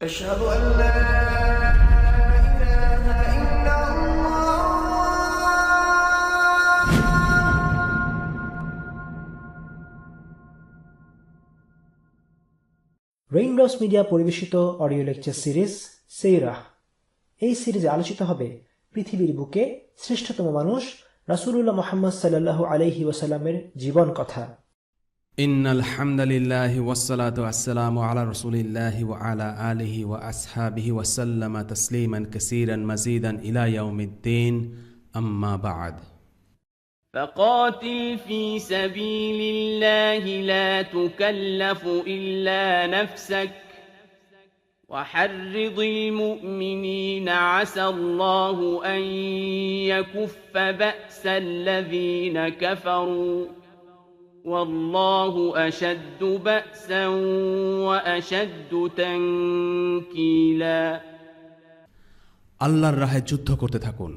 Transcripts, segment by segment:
أشهد أن لا إله إلا الله raindrops media পরিবেশিত audio lecture series সেইরাহ। এই সিরিজে আলোচিত হবে পৃথিবীর বুকে শ্রেষ্ঠতম মানুষ রাসূলুল্লাহ মুহাম্মদ সাল্লাল্লাহু আলাইহি ওয়াসাল্লামের জীবন কথা। ইন্নাল হামদালিল্লাহি ওয়াসসালাতু ওয়াসসালামু আলা রাসূলিল্লাহি ওয়া আলা আলিহি ওয়া আসহাবিহি ওয়া সাল্লামা তাসলিমান কাসীরান মাজিদান ইলা ইয়াউমিদ্দিন, আম্মা বা'দ। فقاتل في سبيل الله لا تكلف إلا نفسك وحرض المؤمنين عسى الله أن يكف بأس الذين كفروا والله أشد بأسا وأشد تنكيلا। আল্লাহর রাহে যুদ্ধ করতে থাকুন।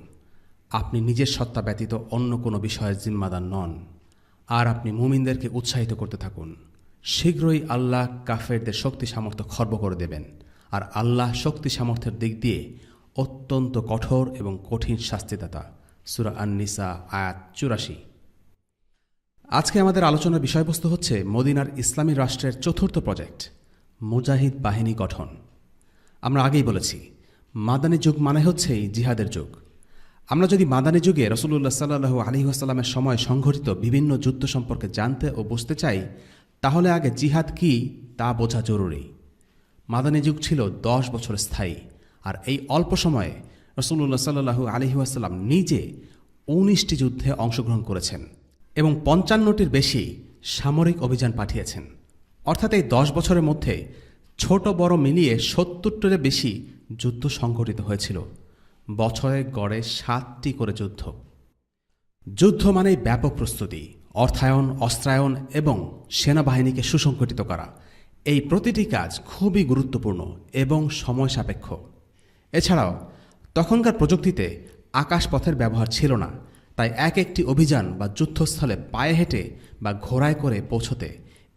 আপনি নিজের সত্তা ব্যতীত অন্য কোনো বিষয়ের জিম্মাদার নন, আর আপনি মুমিনদেরকে উৎসাহিত করতে থাকুন। শীঘ্রই আল্লাহ কাফেরদের শক্তি সামর্থ্য খর্ব করে দেবেন, আর আল্লাহ শক্তি সামর্থ্যের দিক দিয়ে অত্যন্ত কঠোর এবং কঠিন শাস্তিদাতা। সূরা আন-নিসা আয়াত ৮৪। আজকে আমাদের আলোচনার বিষয়বস্তু হচ্ছে মদিনার ইসলামী রাষ্ট্রের চতুর্থ প্রজেক্ট, মুজাহিদ বাহিনী গঠন। আমরা আগেই বলেছি, মাদানী যুগ মানে হচ্ছেই জিহাদের যুগ। আমরা যদি মাদানী যুগে রাসূলুল্লাহ সাল্লাল্লাহু আলাইহি ওয়াসাল্লামের সময় সংঘটিত বিভিন্ন যুদ্ধ সম্পর্কে জানতে ও বুঝতে চাই, তাহলে আগে জিহাদ কি তা বোঝা জরুরি। মাদানী যুগ ছিল ১০ বছর স্থায়ী, আর এই অল্প সময়ে রাসূলুল্লাহ সাল্লাল্লাহু আলাইহি ওয়াসাল্লাম নিজে ১৯টি যুদ্ধে অংশগ্রহণ করেছেন এবং ৫৫টির বেশি সামরিক অভিযান পাঠিয়েছেন। অর্থাৎ এই ১০ বছরের মধ্যে ছোট বড় মিলিয়ে ৭০টির বেশি যুদ্ধ সংঘটিত হয়েছিল। বছরে গড়ে ৭টি করে যুদ্ধ। যুদ্ধ মানেই ব্যাপক প্রস্তুতি, অর্থায়ন, অস্ত্রায়ন এবং সেনাবাহিনীকে সুসংগঠিত করা। এই প্রতিটি কাজ খুবই গুরুত্বপূর্ণ এবং সময় সাপেক্ষ। এছাড়াও তখনকার প্রযুক্তিতে আকাশপথের ব্যবহার ছিল না, তাই এক একটি অভিযান বা যুদ্ধস্থলে পায়ে হেঁটে বা ঘোড়ায় করে পৌঁছতে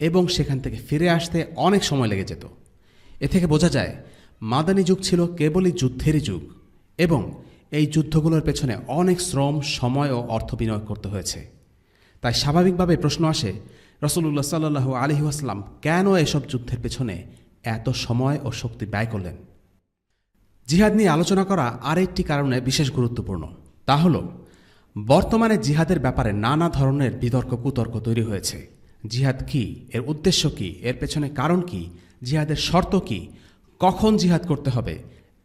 এবং সেখান থেকে ফিরে আসতে অনেক সময় লেগে যেত। এ থেকে বোঝা যায় মাদানী যুগ ছিল কেবলই যুদ্ধেরই যুগ, এবং এই যুদ্ধগুলোর পেছনে অনেক শ্রম, সময় ও অর্থ বিনিয়োগ করতে হয়েছে। তাই স্বাভাবিকভাবে প্রশ্ন আসে, রাসূলুল্লাহ সাল্লাল্লাহু আলাইহি ওয়াসাল্লাম কেন এসব যুদ্ধের পেছনে এত সময় ও শক্তি ব্যয় করলেন? জিহাদ নিয়ে আলোচনা করা আরেকটি কারণে বিশেষ গুরুত্বপূর্ণ। তা হল, বর্তমানে জিহাদের ব্যাপারে নানা ধরনের বিতর্ক কুতর্ক তৈরি হয়েছে। জিহাদ কি, এর উদ্দেশ্য কি, এর পেছনে কারণ কি, জিহাদের শর্ত কি, কখন জিহাদ করতে হবে,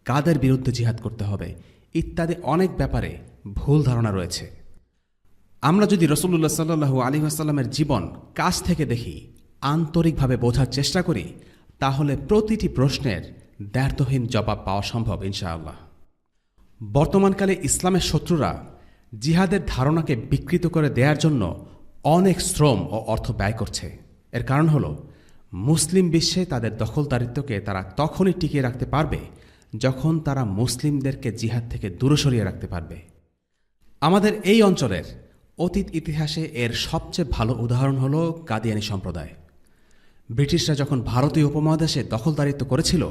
কাদের বিরুদ্ধে জিহাদ করতে হবে, ইত্যাদি অনেক ব্যাপারে ভুল ধারণা রয়েছে। আমরা যদি রাসূলুল্লাহ সাল্লাল্লাহু আলাইহি ওয়াসাল্লামের জীবন কাছ থেকে দেখি, আন্তরিকভাবে বোঝার চেষ্টা করি, তাহলে প্রতিটি প্রশ্নের দ্ব্যর্থহীন জবাব পাওয়া সম্ভব ইনশাআল্লাহ। বর্তমানকালে ইসলামের শত্রুরা জিহাদের ধারণাকে বিকৃত করে দেওয়ার জন্য অনেক শ্রম ও অর্থ ব্যয় করছে। এর কারণ হল, মুসলিম বিশ্বে তাদের দখলদারিত্বকে তারা তখনই টিকিয়ে রাখতে পারবে যখন তারা মুসলিমদেরকে জিহাদ থেকে দূরে সরিয়ে রাখতে পারবে। আমাদের এই অঞ্চলের অতীত ইতিহাসে এর সবচেয়ে ভালো উদাহরণ হল কাদিয়ানী সম্প্রদায়। ব্রিটিশরা যখন ভারতীয় উপমহাদেশে দখলদারিত্ব করেছিল,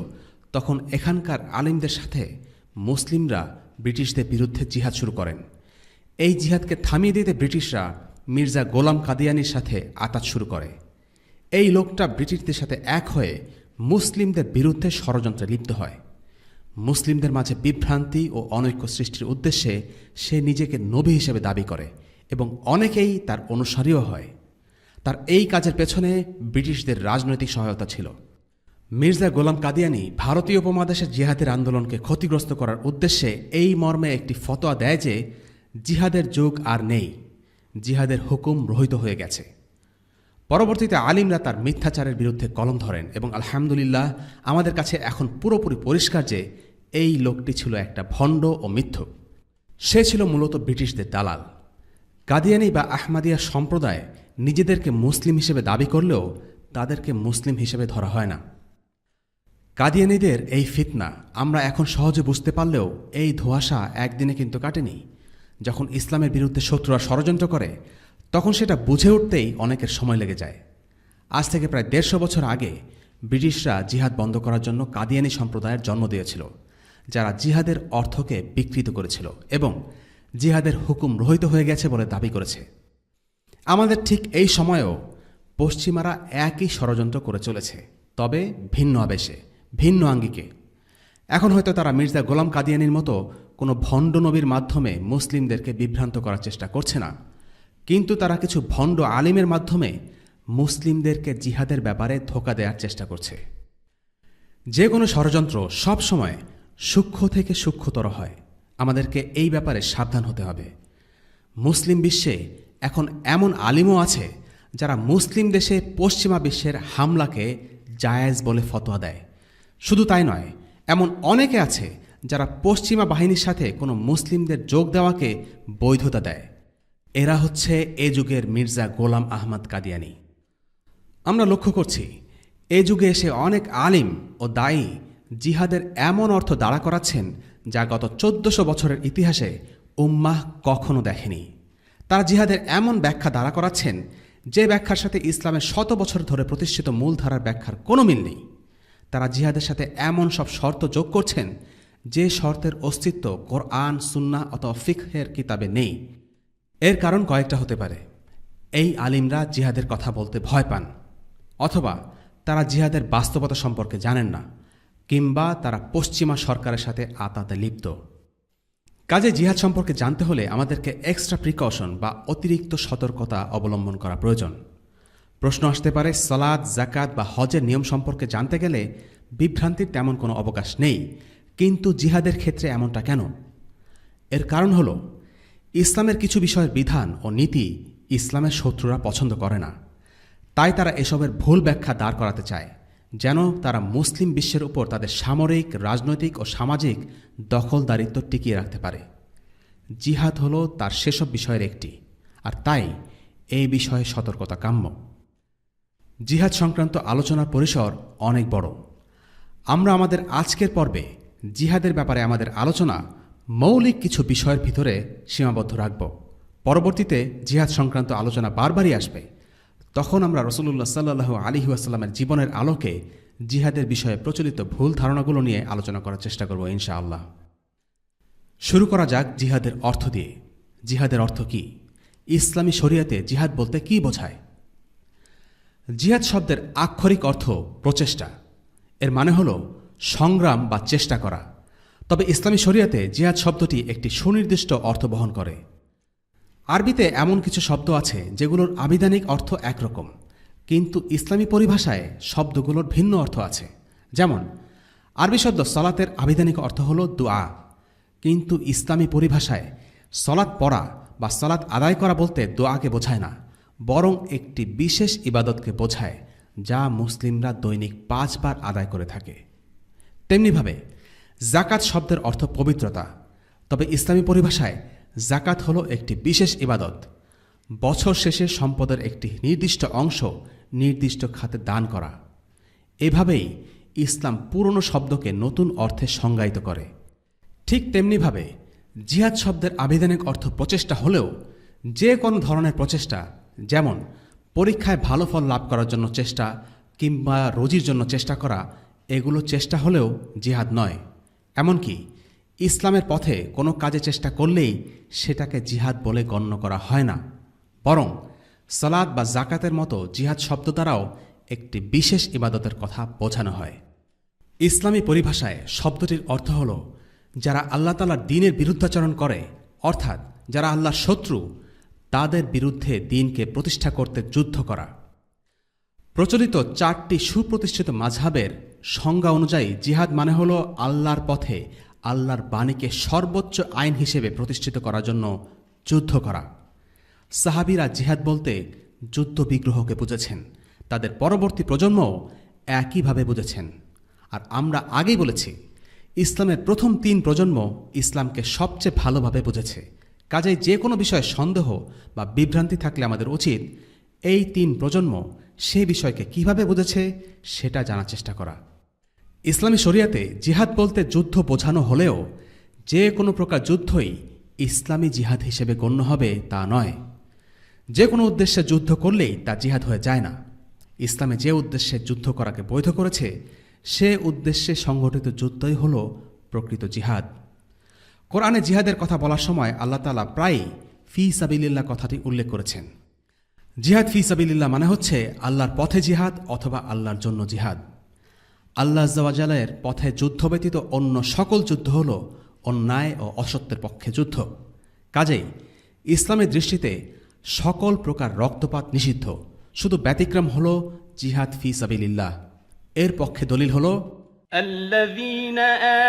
তখন এখানকার আলিমদের সাথে মুসলিমরা ব্রিটিশদের বিরুদ্ধে জিহাদ শুরু করেন। এই জিহাদকে থামিয়ে দিতে ব্রিটিশরা মির্জা গোলাম কাদিয়ানির সাথে আতাত শুরু করে। এই লোকটা ব্রিটিশদের সাথে এক হয়ে মুসলিমদের বিরুদ্ধে ষড়যন্ত্রে লিপ্ত হয়। মুসলিমদের মাঝে বিভ্রান্তি ও অনৈক্য সৃষ্টির উদ্দেশ্যে সে নিজেকে নবী হিসেবে দাবি করে, এবং অনেকেই তার অনুসারীও হয়। তার এই কাজের পেছনে ব্রিটিশদের রাজনৈতিক সহায়তা ছিল। মির্জা গোলাম কাদিয়ানি ভারতীয় উপমহাদেশের জিহাদের আন্দোলনকে ক্ষতিগ্রস্ত করার উদ্দেশ্যে এই মর্মে একটি ফতোয়া দেয় যে জিহাদের যুগ আর নেই, জিহাদের হুকুম রহিত হয়ে গেছে। পরবর্তীতে আলিমরা তার মিথ্যাচারের বিরুদ্ধে কলম ধরেন, এবং আলহামদুলিল্লাহ আমাদের কাছে এখন পুরোপুরি পরিষ্কার যে এই লোকটি ছিল একটা ভণ্ড ও মিথ্যুক। সে ছিল মূলত ব্রিটিশদের দালাল। কাদিয়ানি বা আহমাদিয়া সম্প্রদায় নিজেদেরকে মুসলিম হিসেবে দাবি করলেও তাদেরকে মুসলিম হিসেবে ধরা হয় না। কাদিয়ানিদের এই ফিতনা আমরা এখন সহজে বুঝতে পারলেও এই ধোঁয়াশা একদিনে কিন্তু কাটেনি। যখন ইসলামের বিরুদ্ধে শত্রুরা ষড়যন্ত্র করে, তখন সেটা বুঝে উঠতেই অনেকের সময় লেগে যায়। আজ থেকে প্রায় ১৫০ বছর আগে ব্রিটিশরা জিহাদ বন্ধ করার জন্য কাদিয়ানী সম্প্রদায়ের জন্ম দিয়েছিল, যারা জিহাদের অর্থকে বিকৃত করেছিল এবং জিহাদের হুকুম রহিত হয়ে গেছে বলে দাবি করেছে। আমাদের ঠিক এই সময়েও পশ্চিমারা একই ষড়যন্ত্র করে চলেছে, তবে ভিন্ন আবেশে, ভিন্ন আঙ্গিকে। এখন হয়তো তারা মির্জা গোলাম কাদিয়ানীর মতো কোনো ভণ্ড নবীর মাধ্যমে মুসলিমদেরকে বিভ্রান্ত করার চেষ্টা করছে না, কিন্তু তারা কিছু ভণ্ড আলিমের মাধ্যমে মুসলিমদেরকে জিহাদের ব্যাপারে ধোঁকা দেওয়ার চেষ্টা করছে। যে কোনো ষড়যন্ত্র সব সময় সূক্ষ্ম থেকে সূক্ষ্মতর হয়। আমাদেরকে এই ব্যাপারে সাবধান হতে হবে। মুসলিম বিশ্বে এখন এমন আলিমও আছে যারা মুসলিম দেশে পশ্চিমা বিশ্বের হামলাকে জায়েজ বলে ফতোয়া দেয়। শুধু তাই নয়, এমন অনেকে আছে যারা পশ্চিমা বাহিনীর সাথে কোনো মুসলিমদের যোগ দেওয়াকে বৈধতা দেয়। এরা হচ্ছে এ যুগের মির্জা গোলাম আহমদ কাদিয়ানী। আমরা লক্ষ্য করছি এ যুগে এসে অনেক আলিম ও দায়ী জিহাদের এমন অর্থ দাঁড়া করাচ্ছেন যা গত 1400 বছরের ইতিহাসে উম্মাহ কখনো দেখেনি। তারা জিহাদের এমন ব্যাখ্যা দাঁড়া করাচ্ছেন যে ব্যাখ্যার সাথে ইসলামের 100 বছর ধরে প্রতিষ্ঠিত মূলধারার ব্যাখ্যার কোনো মিল নেই। তারা জিহাদের সাথে এমন সব শর্ত যোগ করছেন যে শর্তের অস্তিত্ব কোরআন, সুন্নাহ অথবা ফিকহের কিতাবে নেই। এর কারণ কয়েকটা হতে পারে। এই আলিমরা জিহাদের কথা বলতে ভয় পান, অথবা তারা জিহাদের বাস্তবতা সম্পর্কে জানেন না, কিংবা তারা পশ্চিমা সরকারের সাথে আতাতে লিপ্ত। কাজে জিহাদ সম্পর্কে জানতে হলে আমাদেরকে এক্সট্রা প্রিকশন বা অতিরিক্ত সতর্কতা অবলম্বন করা প্রয়োজন। প্রশ্ন আসতে পারে, সালাত, জাকাত বা হজের নিয়ম সম্পর্কে জানতে গেলে বিভ্রান্তির তেমন কোনো অবকাশ নেই, কিন্তু জিহাদের ক্ষেত্রে এমনটা কেন? এর কারণ হল ইসলামের কিছু বিষয়ের বিধান ও নীতি ইসলামের শত্রুরা পছন্দ করে না। তাই তারা এসবের ভুল ব্যাখ্যা দাঁড় করাতে চায়, যেন তারা মুসলিম বিশ্বের উপর তাদের সামরিক, রাজনৈতিক ও সামাজিক দখলদারিত্ব টিকিয়ে রাখতে পারে। জিহাদ হল তার সেসব বিষয়ের একটি, আর তাই এই বিষয়ে সতর্কতা কাম্য। জিহাদ সংক্রান্ত আলোচনার পরিসর অনেক বড়। আমরা আমাদের আজকের পর্বে জিহাদের ব্যাপারে আমাদের আলোচনা মৌলিক কিছু বিষয়ের ভিতরে সীমাবদ্ধ রাখব। পরবর্তীতে জিহাদ সংক্রান্ত আলোচনা বারবারই আসবে। তখন আমরা রাসূলুল্লাহ সাল্লাল্লাহু আলাইহি ওয়াসাল্লামের জীবনের আলোকে জিহাদের বিষয়ে প্রচলিত ভুল ধারণাগুলো নিয়ে আলোচনা করার চেষ্টা করব ইনশাআল্লাহ। শুরু করা যাক জিহাদের অর্থ দিয়ে। জিহাদের অর্থ কি? ইসলামী শরিয়াতে জিহাদ বলতে কি বোঝায়? জিহাদ শব্দের আক্ষরিক অর্থ প্রচেষ্টা। এর মানে হল সংগ্রাম বা চেষ্টা করা। তবে ইসলামী শরিয়াতে জিহাদ শব্দটি একটি সুনির্দিষ্ট অর্থ বহন করে। আরবিতে এমন কিছু শব্দ আছে যেগুলোর আবিধানিক অর্থ একরকম, কিন্তু ইসলামী পরিভাষায় শব্দগুলোর ভিন্ন অর্থ আছে। যেমন আরবি শব্দ সলাতের আবিধানিক অর্থ হল দুআ, কিন্তু ইসলামী পরিভাষায় সলাত পড়া বা সলাত আদায় করা বলতে দোয়াকে বোঝায় না, বরং একটি বিশেষ ইবাদতকে বোঝায় যা মুসলিমরা দৈনিক 5 বার আদায় করে থাকে। তেমনিভাবে জাকাত শব্দের অর্থ পবিত্রতা। তবে ইসলামী পরিভাষায় জাকাত হল একটি বিশেষ ইবাদত, বছর শেষে সম্পদের একটি নির্দিষ্ট অংশ নির্দিষ্ট খাতে দান করা। এভাবেই ইসলাম পুরনো শব্দকে নতুন অর্থে সংজ্ঞায়িত করে। ঠিক তেমনিভাবে জিহাদ শব্দের আবিধানিক অর্থ প্রচেষ্টা হলেও যে কোনো ধরনের প্রচেষ্টা, যেমন পরীক্ষায় ভালো ফল লাভ করার জন্য চেষ্টা কিংবা রোজির জন্য চেষ্টা করা, এগুলো চেষ্টা হলেও জিহাদ নয়। এমনকি ইসলামের পথে কোনো কাজে চেষ্টা করলেই সেটাকে জিহাদ বলে গণ্য করা হয় না, বরং সালাত বা জাকাতের মতো জিহাদ শব্দ দ্বারাও একটি বিশেষ ইবাদতের কথা বোঝানো হয়। ইসলামী পরিভাষায় শব্দটির অর্থ হল যারা আল্লাহ তাআলার দ্বীনের বিরুদ্ধাচরণ করে, অর্থাৎ যারা আল্লাহর শত্রু, তাদের বিরুদ্ধে দ্বীনকে প্রতিষ্ঠা করতে যুদ্ধ করা। প্রচলিত 4টি সুপ্রতিষ্ঠিত মাযহাবের সংজ্ঞা অনুযায়ী জিহাদ মানে হল আল্লাহর পথে আল্লাহর বাণীকে সর্বোচ্চ আইন হিসেবে প্রতিষ্ঠিত করার জন্য যুদ্ধ করা। সাহাবীরা জিহাদ বলতে যুদ্ধ বিগ্রহকে বুঝেছেন, তাদের পরবর্তী প্রজন্মও একইভাবে বুঝেছেন। আর আমরা আগেই বলেছি, ইসলামের প্রথম 3 প্রজন্ম ইসলামকে সবচেয়ে ভালোভাবে বুঝেছে। কাজেই যে কোনো বিষয়ে সন্দেহ বা বিভ্রান্তি থাকলে আমাদের উচিত এই 3 প্রজন্ম সে বিষয়কে কিভাবে বুঝেছে সেটা জানার চেষ্টা করা। ইসলামী শরিয়াতে জিহাদ বলতে যুদ্ধ বোঝানো হলেও যে কোনো প্রকার যুদ্ধই ইসলামী জিহাদ হিসেবে গণ্য হবে তা নয়। যে কোনো উদ্দেশ্যে যুদ্ধ করলেই তা জিহাদ হয়ে যায় না। ইসলামে যে উদ্দেশ্যে যুদ্ধ করাকে বৈধ করেছে সে উদ্দেশ্যে সংগঠিত যুদ্ধই হল প্রকৃত জিহাদ। কোরআনে জিহাদের কথা বলার সময় আল্লাহ তাআলা প্রায়ই ফি সাবিলিল্লাহ কথাটি উল্লেখ করেছেন। জিহাদ ফি সাবিলিল্লাহ মানে হচ্ছে আল্লাহর পথে জিহাদ অথবা আল্লাহর জন্য জিহাদ। আল্লাহ আযজা ওয়া জালের পথে যুদ্ধ ব্যতীত অন্য সকল যুদ্ধ হল অন্যায় ও অসত্যের পক্ষে যুদ্ধ। কাজেই ইসলামের দৃষ্টিতে সকল প্রকার রক্তপাত নিষিদ্ধ, শুধু ব্যতিক্রম হল জিহাদ ফি সাবিলিল্লাহ। এর পক্ষে দলিল হল الذين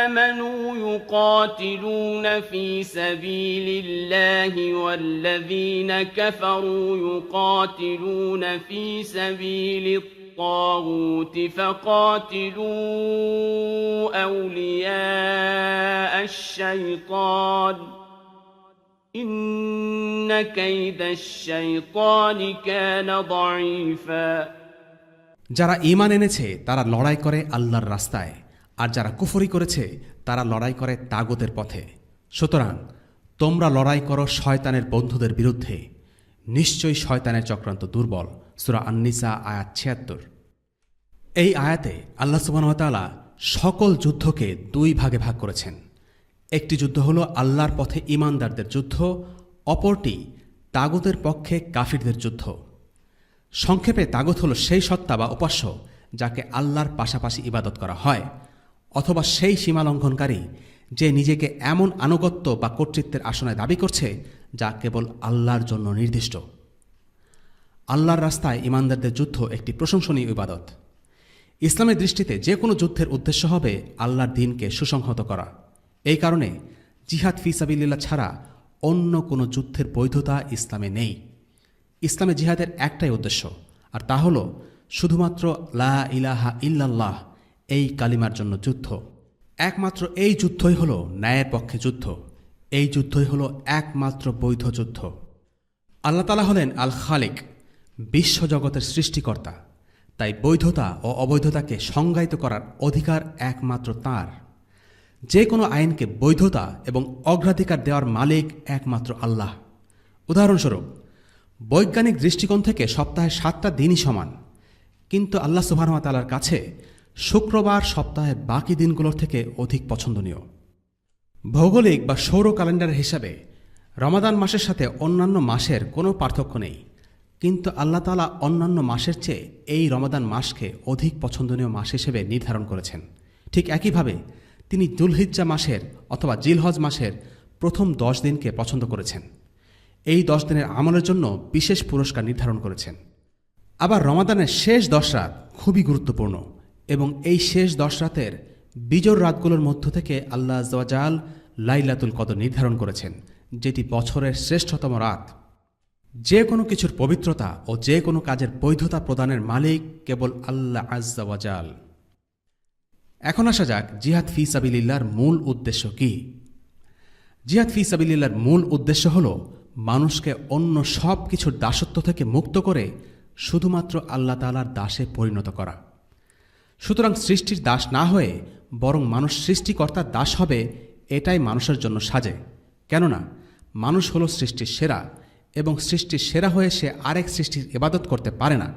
آمنوا يقاتلون في سبيل الله والذين كفروا يقاتلون في سبيل الطاغوت فقاتلوا أولياء الشيطان إن كيد الشيطان كان ضعيفا। যারা ঈমান এনেছে তারা লড়াই করে আল্লাহর রাস্তায়, আর যারা কুফরি করেছে তারা লড়াই করে তাগুতের পথে। সুতরাং তোমরা লড়াই করো শয়তানের বন্ধুদের বিরুদ্ধে, নিশ্চয়ই শয়তানের চক্রান্ত দুর্বল। সূরা আন-নিসা আয়াত ৭৬। এই আয়াতে আল্লাহ সুবহানাহু ওয়া তাআলা সকল যুদ্ধকে দুই ভাগে ভাগ করেছেন। একটি যুদ্ধ হল আল্লাহর পথে ঈমানদারদের যুদ্ধ, অপরটি তাগুতের পক্ষে কাফিরদের যুদ্ধ। সংক্ষেপে তাগুত হল সেই সত্তা বা উপাস্য যাকে আল্লাহর পাশাপাশি ইবাদত করা হয়, অথবা সেই সীমালঙ্ঘনকারী যে নিজেকে এমন আনুগত্য বা কর্তৃত্বের আসনে দাবি করছে যা কেবল আল্লাহর জন্য নির্দিষ্ট। আল্লাহর রাস্তায় ঈমানদারদের যুদ্ধ একটি প্রশংসনীয় ইবাদত। ইসলামের দৃষ্টিতে যে কোনো যুদ্ধের উদ্দেশ্য হবে আল্লাহর দ্বীনকে সুসংহত করা। এই কারণে জিহাদ ফি সাবিলিল্লাহ ছাড়া অন্য কোনো যুদ্ধের বৈধতা ইসলামে নেই। ইসলামে জিহাদের একটাই উদ্দেশ্য, আর তা হল শুধুমাত্র লা ইলাহা ইল্লাল্লাহ এই কালিমার জন্য যুদ্ধ। একমাত্র এই যুদ্ধই হল ন্যায়ের পক্ষে যুদ্ধ। এই যুদ্ধই হল একমাত্র বৈধ যুদ্ধ। আল্লাহ তাআলা হলেন আল খালিক, বিশ্বজগতের সৃষ্টিকর্তা। তাই বৈধতা ও অবৈধতাকে সংজ্ঞায়িত করার অধিকার একমাত্র তাঁর। যে কোনো আইনকে বৈধতা এবং অগ্রাধিকার দেওয়ার মালিক একমাত্র আল্লাহ। উদাহরণস্বরূপ, বৈজ্ঞানিক দৃষ্টিকোণ থেকে সপ্তাহে ৭টা দিনই সমান, কিন্তু আল্লাহ সুবহানাহু ওয়া তাআলার কাছে শুক্রবার সপ্তাহের বাকি দিনগুলোর থেকে অধিক পছন্দনীয়। ভৌগোলিক বা সৌর ক্যালেন্ডারের হিসাবে রমাদান মাসের সাথে অন্যান্য মাসের কোনো পার্থক্য নেই, কিন্তু আল্লাহ তাআলা অন্যান্য মাসের চেয়ে এই রমাদান মাসকে অধিক পছন্দনীয় মাস হিসেবে নির্ধারণ করেছেন। ঠিক একইভাবে তিনি যুলহিজ্জা মাসের অথবা জিলহজ মাসের প্রথম 10 দিনকে পছন্দ করেছেন। এই 10 দিনের আমলের জন্য বিশেষ পুরস্কার নির্ধারণ করেছেন। আবার রমাদানের শেষ 10 রাত খুবই গুরুত্বপূর্ণ, এবং এই শেষ 10 রাতের বিজোড় রাতগুলোর মধ্য থেকে আল্লাহ আযজা ওয়া জাল লাইলাতুল কদর নির্ধারণ করেছেন, যেটি বছরের শ্রেষ্ঠতম রাত। যে কোনো কিছুর পবিত্রতা ও যে কোনো কাজের বৈধতা প্রদানের মালিক কেবল আল্লাহ আযজা ওয়া জাল। এখন আসা যাক জিহাদ ফি সাবিলিল্লাহর মূল উদ্দেশ্য কি। জিহাদ ফি সাবিলিল্লাহর মূল উদ্দেশ্য হল মানুষকে অন্য সব কিছুর দাসত্ব থেকে মুক্ত করে শুধুমাত্র আল্লাহ তাআলার দাসে পরিণত করা। সুতরাং সৃষ্টির দাস না হয়ে বরং মানুষ সৃষ্টিকর্তার দাস হবে, এটাই মানুষের জন্য সাজে। কেননা মানুষ হল সৃষ্টির সেরা, এবং সৃষ্টির সেরা হয়ে সে আরেক সৃষ্টির ইবাদত করতে পারে না।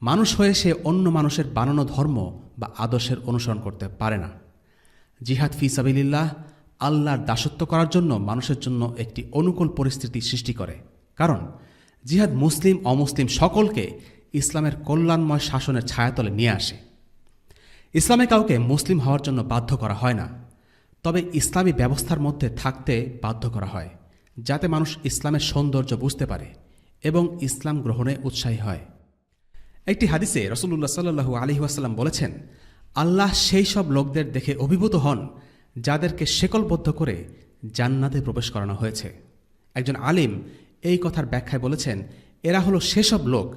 মানুষ হয়ে সে অন্য মানুষের বানানো ধর্ম বা আদর্শের অনুসরণ করতে পারে না। জিহাদ ফি সাবিলিল্লাহ আল্লাহর দাসত্ব করার জন্য মানুষের জন্য একটি অনুকূল পরিস্থিতি সৃষ্টি করে, কারণ জিহাদ মুসলিম অমুসলিম সকলকে ইসলামের কল্যাণময় শাসনের ছায়াতলে নিয়ে আসে। ইসলামে কাউকে মুসলিম হওয়ার জন্য বাধ্য করা হয় না, তবে ইসলামী ব্যবস্থার মধ্যে থাকতে বাধ্য করা হয়, যাতে মানুষ ইসলামের সৌন্দর্য বুঝতে পারে এবং ইসলাম গ্রহণে উৎসাহী হয়। একটি হাদিসে রাসূলুল্লাহ সাল্লাল্লাহু আলাইহি ওয়াসাল্লাম বলেছেন, আল্লাহ সেই সব লোকদের দেখে অভিভূত হন যাদেরকে শেকলবদ্ধ করে জান্নাতে প্রবেশ করানো হয়েছে। একজন আলিম এই কথার ব্যাখ্যায় বলেছেন, এরা হলো সেসব লোক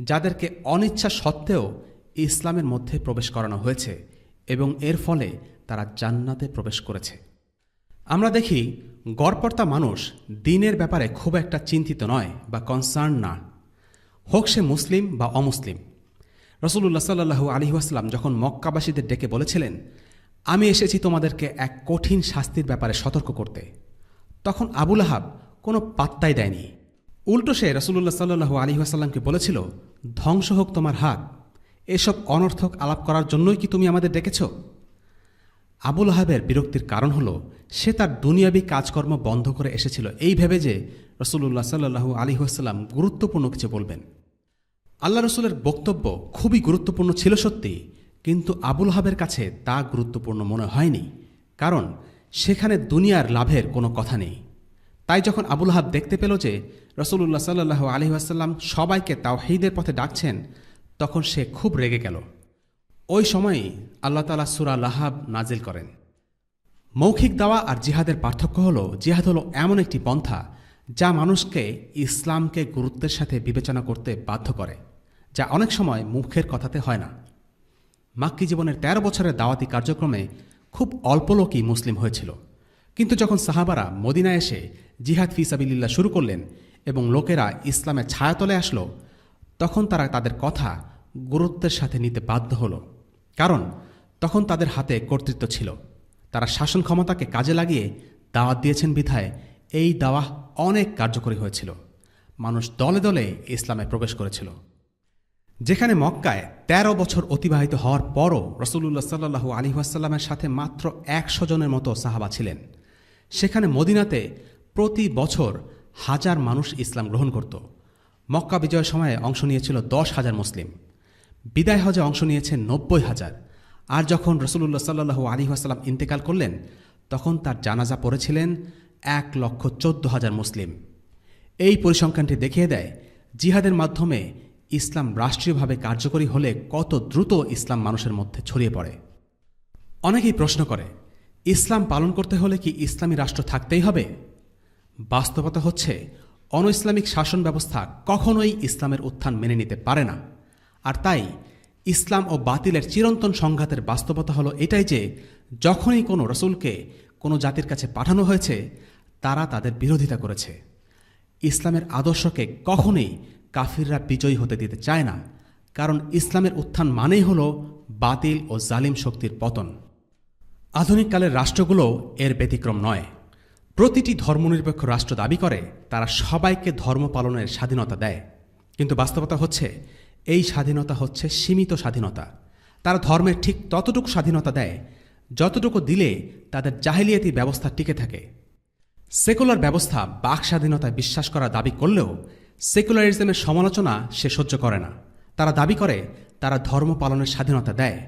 যাদেরকে অনিচ্ছা সত্ত্বেও ইসলামের মধ্যে প্রবেশ করানো হয়েছে এবং এর ফলে তারা জান্নাতে প্রবেশ করেছে। আমরা দেখি গড়পড়তা মানুষ দ্বীনের ব্যাপারে খুব একটা চিন্তিত নয় বা কনসার্ন না, হোক সে মুসলিম বা অমুসলিম। রাসূলুল্লাহ সাল্লাল্লাহু আলাইহি ওয়াসাল্লাম যখন মক্কাবাসীদের ডেকে বলেছিলেন, আমি এসেছি তোমাদেরকে এক কঠিন শাস্তির ব্যাপারে সতর্ক করতে, তখন আবু লাহাব কোনো পাত্তাই দেয়নি। উল্টো সে রাসূলুল্লাহ সাল্লাল্লাহু আলাইহি ওয়াসাল্লামকে বলেছিল, ধ্বংস হোক তোমার হাত, এসব অনর্থক আলাপ করার জন্যই কি তুমি আমাদের ডেকেছ? আবু লাহাবের বিরক্তির কারণ হল সে তার দুনিয়াবী কাজকর্ম বন্ধ করে এসেছিল এই ভেবে যে রাসূলুল্লাহ সাল্লাল্লাহু আলাইহি ওয়াসাল্লাম গুরুত্বপূর্ণ কিছু বলবেন। আল্লাহ রসুলের বক্তব্য খুবই গুরুত্বপূর্ণ ছিল সত্যি, কিন্তু আবু লাহাবের কাছে তা গুরুত্বপূর্ণ মনে হয়নি, কারণ সেখানে দুনিয়ার লাভের কোনো কথা নেই। তাই যখন আবু লাহাব দেখতে পেল যে রাসূলুল্লাহ সাল্লাল্লাহু আলাইহি ওয়াসাল্লাম সবাইকে তাওহীদের পথে ডাকছেন, তখন সে খুব রেগে গেল। ওই সময়ই আল্লাহ তাআলা সূরা লাহাব নাজিল করেন। মৌখিক দাওয়া আর জিহাদের পার্থক্য হল, জিহাদ হলো এমন একটি পন্থা যা মানুষকে ইসলামকে গুরুত্বের সাথে বিবেচনা করতে বাধ্য করে, যা অনেক সময় মুখের কথাতে হয় না। মাক্কী জীবনের ১৩ বছরের দাওয়াতি কার্যক্রমে খুব অল্প লোকই মুসলিম হয়েছিল, কিন্তু যখন সাহাবারা মদিনায় এসে জিহাদ ফি সাবিলিল্লাহ শুরু করলেন এবং লোকেরা ইসলামের ছায়াতলে আসলো, তখন তারা তাদের কথা গুরুত্বের সাথে নিতে বাধ্য হল, কারণ তখন তাদের হাতে কর্তৃত্ব ছিল। তারা শাসন ক্ষমতাকে কাজে লাগিয়ে দাওয়াত দিয়েছেন বিধায় এই দাওয়াহ অনেক কার্যকরী হয়েছিল। মানুষ দলে দলে ইসলামে প্রবেশ করেছিল। যেখানে মক্কায় ১৩ বছর অতিবাহিত হওয়ার পরও রাসূলুল্লাহ সাল্লাল্লাহু আলাইহি ওয়াসাল্লামের সাথে মাত্র ১০০ জনের মতো সাহাবা ছিলেন, সেখানে মদিনাতে প্রতি বছর হাজার মানুষ ইসলাম গ্রহণ করত। মক্কা বিজয়ের সময়ে অংশ নিয়েছিল ১০,০০০ মুসলিম, বিদায় হজে অংশ নিয়েছেন ৯০,০০০, আর যখন রাসূলুল্লাহ সাল্লাল্লাহু আলাইহি ওয়াসাল্লাম ইন্তেকাল করলেন তখন তার জানাজা পড়েছিলেন ১,১৪,০০০ মুসলিম। এই পরিসংখ্যানটি দেখিয়ে দেয় জিহাদের মাধ্যমে ইসলাম রাষ্ট্রীয়ভাবে কার্যকরী হলে কত দ্রুত ইসলাম মানুষের মধ্যে ছড়িয়ে পড়ে। অনেকেই প্রশ্ন করে, ইসলাম পালন করতে হলে কি ইসলামী রাষ্ট্র থাকতেই হবে? বাস্তবতা হচ্ছে অন ইসলামিক শাসন ব্যবস্থা কখনোই ইসলামের উত্থান মেনে নিতে পারে না। আর তাই ইসলাম ও বাতিলের চিরন্তন সংঘাতের বাস্তবতা হলো এটাই যে যখনই কোনো রসুলকে কোনো জাতির কাছে পাঠানো হয়েছে তারা তাদের বিরোধিতা করেছে। ইসলামের আদর্শকে কখনোই কাফিররা বিজয়ী হতে দিতে চায় না, কারণ ইসলামের উত্থান মানেই হল বাতিল ও জালিম শক্তির পতন। আধুনিককালের রাষ্ট্রগুলোও এর ব্যতিক্রম নয়। প্রতিটি ধর্মনিরপেক্ষ রাষ্ট্র দাবি করে তারা সবাইকে ধর্ম পালনের স্বাধীনতা দেয়, কিন্তু বাস্তবতা হচ্ছে এই স্বাধীনতা হচ্ছে সীমিত স্বাধীনতা। তারা ধর্মের ঠিক ততটুকু স্বাধীনতা দেয় যতটুকু দিলে তাদের জাহিলিয়াতি ব্যবস্থা টিকে থাকে। সেকুলার ব্যবস্থা বাক স্বাধীনতায় বিশ্বাস করার দাবি করলেও সেকুলারিজমের সমালোচনা সে সহ্য করে না। তারা দাবি করে তারা ধর্ম পালনের স্বাধীনতা দেয়,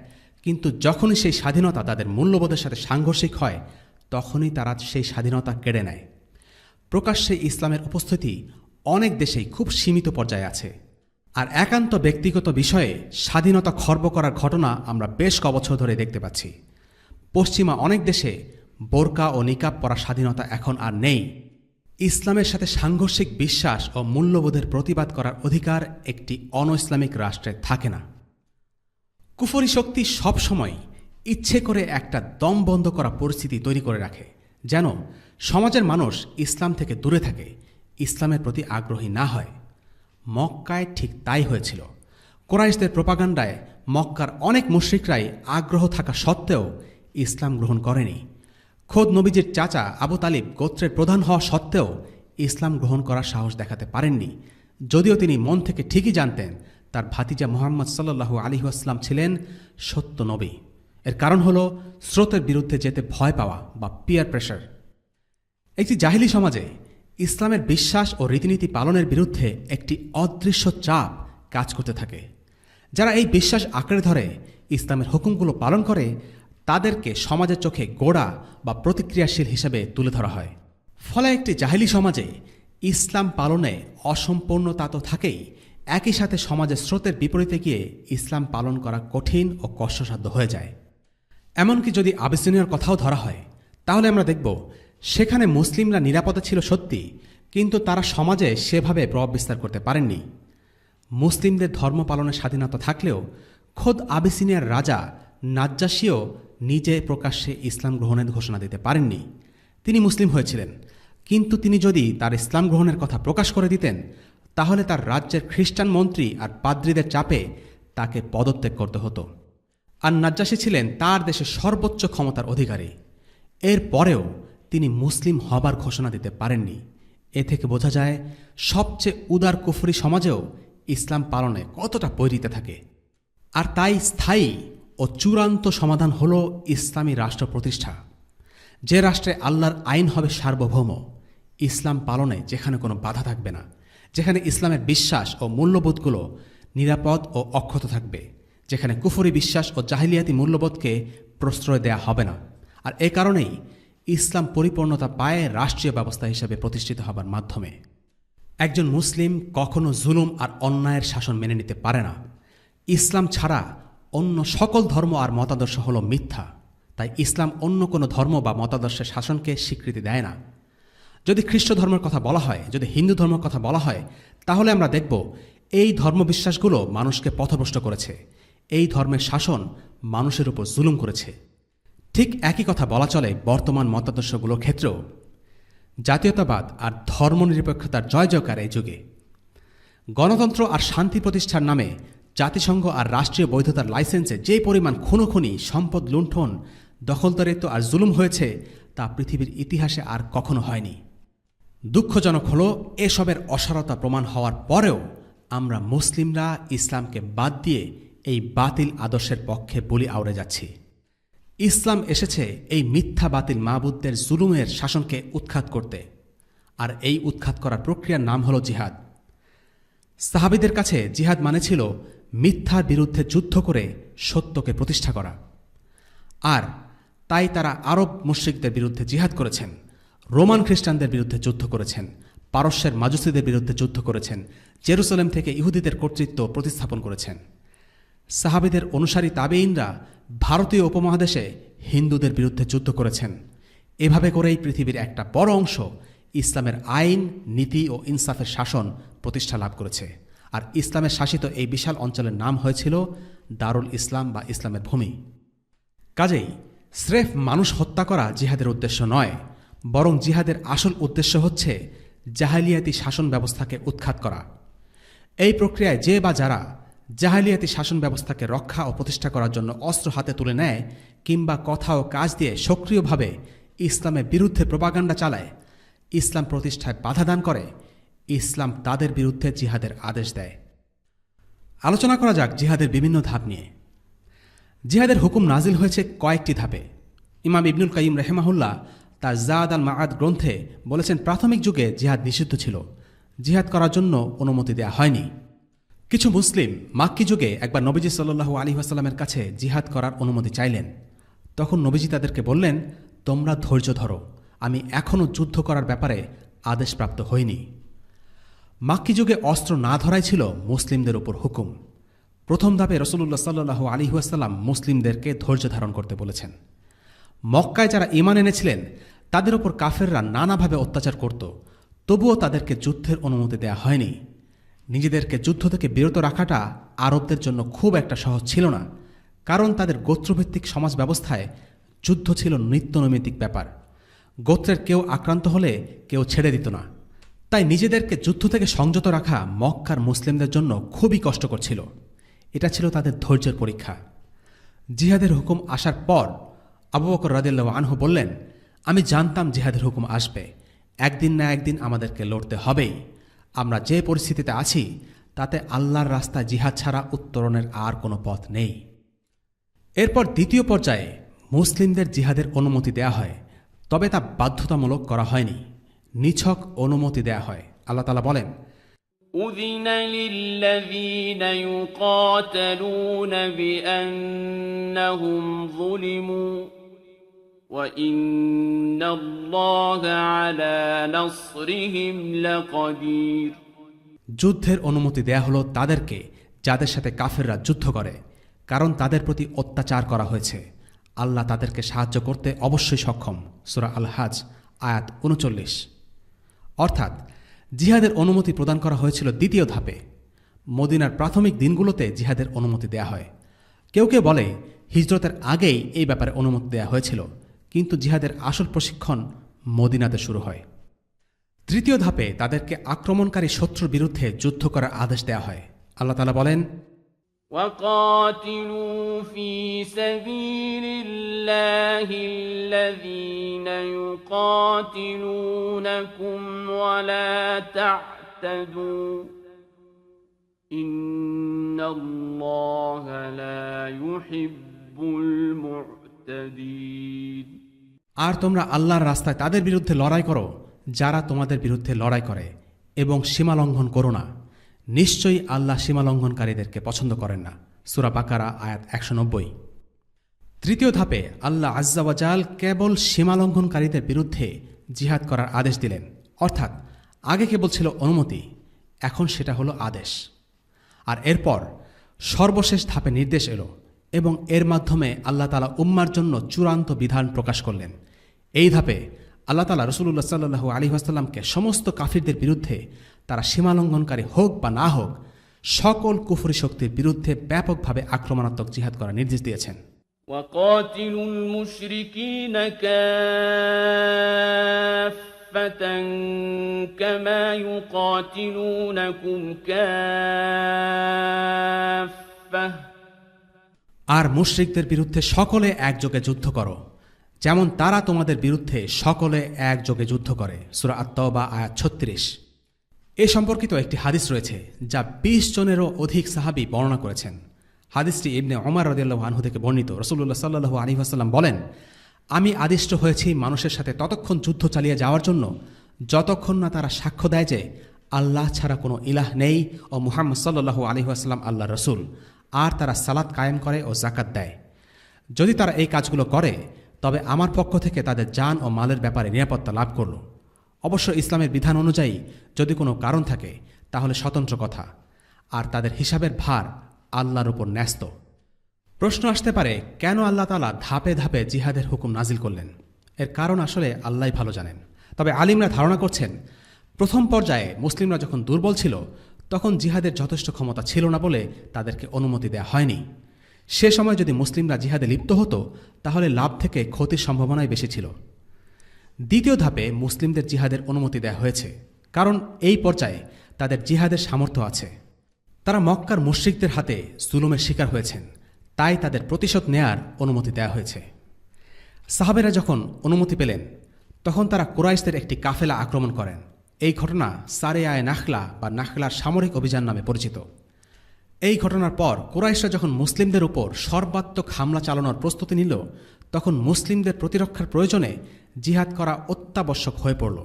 কিন্তু যখনই সেই স্বাধীনতা তাদের মূল্যবোধের সাথে সাংঘর্ষিক হয় তখনই তারা সেই স্বাধীনতা কেড়ে নেয়। প্রকাশ্যে ইসলামের উপস্থিতি অনেক দেশেই খুব সীমিত পর্যায়ে আছে, আর একান্ত ব্যক্তিগত বিষয়ে স্বাধীনতা খর্ব করার ঘটনা আমরা বেশ কবছর ধরে দেখতে পাচ্ছি। পশ্চিমা অনেক দেশে বোরকা ও নিকাব পরার স্বাধীনতা এখন আর নেই। ইসলামের সাথে সাংঘর্ষিক বিশ্বাস ও মূল্যবোধের প্রতিবাদ করার অধিকার একটি অন ইসলামিক রাষ্ট্রে থাকে না। কুফরি শক্তি সবসময় ইচ্ছে করে একটা দম বন্ধ করা পরিস্থিতি তৈরি করে রাখে, যেন সমাজের মানুষ ইসলাম থেকে দূরে থাকে, ইসলামের প্রতি আগ্রহী না হয়। মক্কায় ঠিক তাই হয়েছিল। কুরাইশদের প্রোপাগান্ডায় মক্কার অনেক মুশরিকরাই আগ্রহ থাকা সত্ত্বেও ইসলাম গ্রহণ করেনি। খোদ নবীজির চাচা আবু তালিব গোত্রের প্রধান হওয়া সত্ত্বেও ইসলাম গ্রহণ করার সাহস দেখাতে পারেননি, যদিও তিনি মন থেকে ঠিকই জানতেন তার ভাতিজা মুহাম্মদ সাল্লাল্লাহু আলাইহি ওয়াসাল্লাম ছিলেন সত্য নবী। এর কারণ হল স্রোতের বিরুদ্ধে যেতে ভয় পাওয়া বা পিয়ার প্রেশার। একটি জাহিলি সমাজে ইসলামের বিশ্বাস ও রীতিনীতি পালনের বিরুদ্ধে একটি অদৃশ্য চাপ কাজ করতে থাকে। যারা এই বিশ্বাস আঁকড়ে ধরে ইসলামের হুকুমগুলো পালন করে তাদেরকে সমাজের চোখে গোঁড়া বা প্রতিক্রিয়াশীল হিসেবে তুলে ধরা হয়। ফলে একটি জাহিলি সমাজে ইসলাম পালনে অসম্পূর্ণতা তো থাকেই, একই সাথে সমাজের স্রোতের বিপরীতে গিয়ে ইসলাম পালন করা কঠিন ও কষ্টসাধ্য হয়ে যায়। এমনকি যদি আবিসিনিয়ার কথাও ধরা হয় তাহলে আমরা দেখব সেখানে মুসলিমরা নিরাপদে ছিল সত্যি, কিন্তু তারা সমাজে সেভাবে প্রভাব বিস্তার করতে পারেননি। মুসলিমদের ধর্ম পালনের স্বাধীনতা থাকলেও খোদ আবিসিনিয়ার রাজা নাজ্জাশীও নিজে প্রকাশ্যে ইসলাম গ্রহণের ঘোষণা দিতে পারেননি। তিনি মুসলিম হয়েছিলেন, কিন্তু তিনি যদি তার ইসলাম গ্রহণের কথা প্রকাশ করে দিতেন তাহলে তার রাজ্যের খ্রিস্টান মন্ত্রী আর পাদ্রীদের চাপে তাকে পদত্যাগ করতে হতো। আর নাজ্জাশী ছিলেন তার দেশের সর্বোচ্চ ক্ষমতার অধিকারী। এর পরেও তিনি মুসলিম হবার ঘোষণা দিতে পারেননি। এ থেকে বোঝা যায় সবচেয়ে উদার কুফরি সমাজেও ইসলাম পালনে কতটা পৈরিতে থাকে। আর তাই স্থায়ী ও চূড়ান্ত সমাধান হল ইসলামী রাষ্ট্র প্রতিষ্ঠা, যে রাষ্ট্রে আল্লাহর আইন হবে সার্বভৌম, ইসলাম পালনে যেখানে কোনো বাধা থাকবে না, যেখানে ইসলামের বিশ্বাস ও মূল্যবোধগুলো নিরাপদ ও অক্ষত থাকবে, যেখানে কুফরি বিশ্বাস ও জাহিলিয়াতি মূল্যবোধকে প্রশ্রয় দেয়া হবে না। আর এ কারণেই ইসলাম পরিপূর্ণতা পায় রাষ্ট্রীয় ব্যবস্থা হিসেবে প্রতিষ্ঠিত হবার মাধ্যমে। একজন মুসলিম কখনো জুলুম আর অন্যায়ের শাসন মেনে নিতে পারে না। ইসলাম ছাড়া অন্য সকল ধর্ম আর মতাদর্শ হল মিথ্যা। তাই ইসলাম অন্য কোনো ধর্ম বা মতাদর্শের শাসনকে স্বীকৃতি দেয় না। যদি খ্রিস্ট ধর্মের কথা বলা হয়, যদি হিন্দু ধর্মের কথা বলা হয়, তাহলে আমরা দেখব এই ধর্মবিশ্বাসগুলো মানুষকে পথভ্রষ্ট করেছে, এই ধর্মের শাসন মানুষের উপর জুলুম করেছে। ঠিক একই কথা বলা চলে বর্তমান মতাদর্শগুলোর ক্ষেত্রেও। জাতীয়তাবাদ আর ধর্মনিরপেক্ষতার জয় জয়কার এই যুগে। গণতন্ত্র আর শান্তি প্রতিষ্ঠার নামে জাতিসংঘ আর রাষ্ট্রীয় বৈধতার লাইসেন্সে যে পরিমাণ খুনোখুনি, সম্পদ লুণ্ঠন, দখলদারিত্ব আর জুলুম হয়েছে তা পৃথিবীর ইতিহাসে আর কখনো হয়নি। দুঃখজনক হল এসবের অসারতা প্রমাণ হওয়ার পরেও আমরা মুসলিমরা ইসলামকে বাদ দিয়ে এই বাতিল আদর্শের পক্ষে বলি আউড়ে যাচ্ছি। ইসলাম এসেছে এই মিথ্যা বাতিল মাবুদদের জুলুমের শাসনকে উৎখাত করতে, আর এই উৎখাত করার প্রক্রিয়ার নাম হল জিহাদ। সাহাবীদের কাছে জিহাদ মানে ছিল মিথ্যার বিরুদ্ধে যুদ্ধ করে সত্যকে প্রতিষ্ঠা করা। আর তাই তারা আরব মুশরিকদের বিরুদ্ধে জিহাদ করেছেন, রোমান খ্রিস্টানদের বিরুদ্ধে যুদ্ধ করেছেন, পারস্যের মাজুসীদের বিরুদ্ধে যুদ্ধ করেছেন, জেরুসালেম থেকে ইহুদিদের কর্তৃত্ব প্রতিস্থাপন করেছেন। সাহাবীদের অনুসারী তাবেঈনরা ভারতীয় উপমহাদেশে হিন্দুদের বিরুদ্ধে যুদ্ধ করেছেন। এভাবে করেই পৃথিবীর একটা বড় অংশ ইসলামের আইন, নীতি ও ইনসাফের শাসন প্রতিষ্ঠা লাভ করেছে। আর ইসলামের শাসিত এই বিশাল অঞ্চলের নাম হয়েছিল দারুল ইসলাম বা ইসলামের ভূমি। কাজেই স্রেফ মানুষ হত্যা করা জিহাদের উদ্দেশ্য নয়, বরং জিহাদের আসল উদ্দেশ্য হচ্ছে জাহেলিয়াতি শাসন ব্যবস্থাকে উৎখাত করা। এই প্রক্রিয়ায় যে বা যারা জাহেলিয়াতি শাসন ব্যবস্থাকে রক্ষা ও প্রতিষ্ঠা করার জন্য অস্ত্র হাতে তুলে নেয় কিংবা কথা ও কাজ দিয়ে সক্রিয়ভাবে ইসলামের বিরুদ্ধে প্রপাগান্ডা চালায়, ইসলাম প্রতিষ্ঠায় বাধা দান করে, ইসলাম তাদের বিরুদ্ধে জিহাদের আদেশ দেয়। আলোচনা করা যাক জিহাদের বিভিন্ন ধাপ নিয়ে। জিহাদের হুকুম নাজিল হয়েছে কয়েকটি ধাপে। ইমাম ইবনুল কাইয়িম রাহিমাহুল্লাহ তার জাদ আল মাআদ গ্রন্থে বলেছেন, প্রাথমিক যুগে জিহাদ নিষিদ্ধ ছিল, জিহাদ করার জন্য অনুমতি দেয়া হয়নি। কিছু মুসলিম মাক্কি যুগে একবার নবীজি সাল্লাল্লাহু আলাইহি ওয়াসাল্লামের কাছে জিহাদ করার অনুমতি চাইলেন। তখন নবীজি তাদেরকে বললেন, তোমরা ধৈর্য ধরো, আমি এখনও যুদ্ধ করার ব্যাপারে আদেশপ্রাপ্ত হইনি। মাক্কি যুগে অস্ত্র না ধরাই ছিল মুসলিমদের উপর হুকুম। প্রথম ধাপে রাসূলুল্লাহ সাল্লাল্লাহু আলাইহি ওয়াসাল্লাম মুসলিমদেরকে ধৈর্য ধারণ করতে বলেছেন। মক্কায় যারা ঈমান এনেছিলেন তাদের উপর কাফেররা নানাভাবে অত্যাচার করত, তবুও তাদেরকে যুদ্ধের অনুমতি দেয়া হয়নি। নিজেদেরকে যুদ্ধ থেকে বিরত রাখাটা আরবদের জন্য খুব একটা সহজ ছিল না, কারণ তাদের গোত্রভিত্তিক সমাজ ব্যবস্থায় যুদ্ধ ছিল নিত্যনৈমিত্তিক ব্যাপার। গোত্রের কেউ আক্রান্ত হলে কেউ ছেড়ে দিত না। তাই নিজেদেরকে যুদ্ধ থেকে সংযত রাখা মক্কার মুসলিমদের জন্য খুবই কষ্টকর ছিল। এটা ছিল তাদের ধৈর্যের পরীক্ষা। জিহাদের হুকুম আসার পর আবু বকর রাদিয়াল্লাহু আনহু বললেন, আমি জানতাম জিহাদের হুকুম আসবে, একদিন না একদিন আমাদেরকে লড়তে হবেই। আমরা যে পরিস্থিতিতে আছি তাতে আল্লাহর রাস্তায় জিহাদ ছাড়া উত্তরণের আর কোনো পথ নেই। এরপর দ্বিতীয় পর্যায়ে মুসলিমদের জিহাদের অনুমতি দেয়া হয়, তবে তা বাধ্যতামূলক করা হয়নি, নিছক অনুমতি দেয়া হয়। আল্লাহ তাআলা বলেন, أذن للذين يقاتلون بأنهم ظلموا وإن الله على نصرهم لقدير। যুদ্ধের অনুমতি দেয়া হলো তাদেরকে যাদের সাথে কাফেররা যুদ্ধ করে, কারণ তাদের প্রতি অত্যাচার করা হয়েছে। আল্লাহ তাদেরকে সাহায্য করতে অবশ্যই সক্ষম। সূরা আল হাজ আয়াত ৩৯। অর্থাৎ জিহাদের অনুমতি প্রদান করা হয়েছিল দ্বিতীয় ধাপে। মদিনার প্রাথমিক দিনগুলোতে জিহাদের অনুমতি দেয়া হয়। কেউ কেউ বলে হিজরতের আগেই এই ব্যাপারে অনুমতি দেয়া হয়েছিল, কিন্তু জিহাদের আসল প্রশিক্ষণ মদিনাতে শুরু হয়। তৃতীয় ধাপে তাদেরকে আক্রমণকারী শত্রুর বিরুদ্ধে যুদ্ধ করার আদেশ দেয়া হয়। আল্লাহ তাআলা বলেন, وقاتلوا في سبيل الله الذين يقاتلونكم ولا تعتدوا إن الله لا يحب المعتدين আর তোমরা আল্লাহর রাস্তায় তাদের বিরুদ্ধে লড়াই করো যারা তোমাদের বিরুদ্ধে লড়াই করে এবং সীমা লঙ্ঘন করো না। নিশ্চয়ই আল্লাহ সীমা লঙ্ঘনকারীদেরকে পছন্দ করেন না। সূরা বাকারা আয়াত 190। তৃতীয় ধাপে আল্লাহ আজ্জা ওয়া জাল কেবল সীমা লঙ্ঘনকারীদের বিরুদ্ধে জিহাদ করার আদেশ দিলেন, অর্থাৎ আগে কেবল ছিল অনুমতি, এখন সেটা হলো আদেশ। আর এরপর সর্বশেষ ধাপে নির্দেশ এলো এবং এর মাধ্যমে আল্লাহ তাআলা উম্মার জন্য চূড়ান্ত বিধান প্রকাশ করলেন। এই ধাপে আল্লাহ তাআলা রাসূলুল্লাহ সাল্লাল্লাহু আলাইহি ওয়াসাল্লামকে সমস্ত কাফিরদের বিরুদ্ধে, তারা সীমালঙ্ঘনকারী হোক বা না হোক, সকল কুফরি শক্তির বিরুদ্ধে ব্যাপকভাবে আক্রমণাত্মক জিহাদ করার নির্দেশ দিয়েছেন। وقاتلوا المشركين كافة كما يقاتلونكم كافة আর মুশরিকদের বিরুদ্ধে সকলে একযোগে যুদ্ধ করো, যেমন তারা তোমাদের বিরুদ্ধে সকলে একযোগে যুদ্ধ করে। সূরা আত-তাওবা আয়াত 36। এ সম্পর্কিত একটি হাদিস রয়েছে যা 20 জনেরও অধিক সাহাবী বর্ণনা করেছেন। হাদিসটি ইবনে ওমর রাদিয়াল্লাহু আনহু থেকে বর্ণিত। রাসূলুল্লাহ সাল্লাল্লাহু আলাইহি ওয়াসাল্লাম বলেন, আমি আদিষ্ট হয়েছি মানুষের সাথে ততক্ষণ যুদ্ধ চালিয়ে যাওয়ার জন্য যতক্ষণ না তারা সাক্ষ্য দেয় যে আল্লাহ ছাড়া কোনো ইলাহ নেই ও মুহাম্মদ সাল্লাল্লাহু আলাইহি ওয়াসাল্লাম আল্লাহর রাসূল, আর তারা সালাত কায়েম করে ও যাকাত দেয়। যদি তারা এই কাজগুলো করে তবে আমার পক্ষ থেকে তাদের জান ও মালের ব্যাপারে নিরাপত্তা লাভ করল। অবশ্য ইসলামের বিধান অনুযায়ী যদি কোনো কারণ থাকে তাহলে স্বতন্ত্র কথা, আর তাদের হিসাবের ভার আল্লাহর উপর ন্যস্ত। প্রশ্ন আসতে পারে, কেন আল্লাহ তাআলা ধাপে ধাপে জিহাদের হুকুম নাজিল করলেন? এর কারণ আসলে আল্লাহই ভালো জানেন। তবে আলিমরা ধারণা করছেন, প্রথম পর্যায়ে মুসলিমরা যখন দুর্বল ছিল তখন জিহাদের যথেষ্ট ক্ষমতা ছিল না বলে তাদেরকে অনুমতি দেওয়া হয়নি। সে সময় যদি মুসলিমরা জিহাদে লিপ্ত হতো তাহলে লাভ থেকে ক্ষতির সম্ভাবনাই বেশি ছিল। দ্বিতীয় ধাপে মুসলিমদের জিহাদের অনুমতি দেওয়া হয়েছে, কারণ এই পর্যায়ে তাদের জিহাদের সামর্থ্য আছে। তারা মক্কার মুশরিকদের হাতে জুলুমের শিকার হয়েছেন, তাই তাদের প্রতিশোধ নেয়ার অনুমতি দেওয়া হয়েছে। সাহাবেরা যখন অনুমতি পেলেন তখন তারা কুরাইশদের একটি কাফেলা আক্রমণ করেন। এই ঘটনা সারেয়ায়ে নাখলা বা নাখলার সামরিক অভিযান নামে পরিচিত। এই ঘটনার পর কুরাইশরা যখন মুসলিমদের উপর সর্বাত্মক হামলা চালানোর প্রস্তুতি নিল তখন মুসলিমদের প্রতিরক্ষার প্রয়োজনে জিহাদ করা অত্যাবশ্যক হয়ে পড়ল।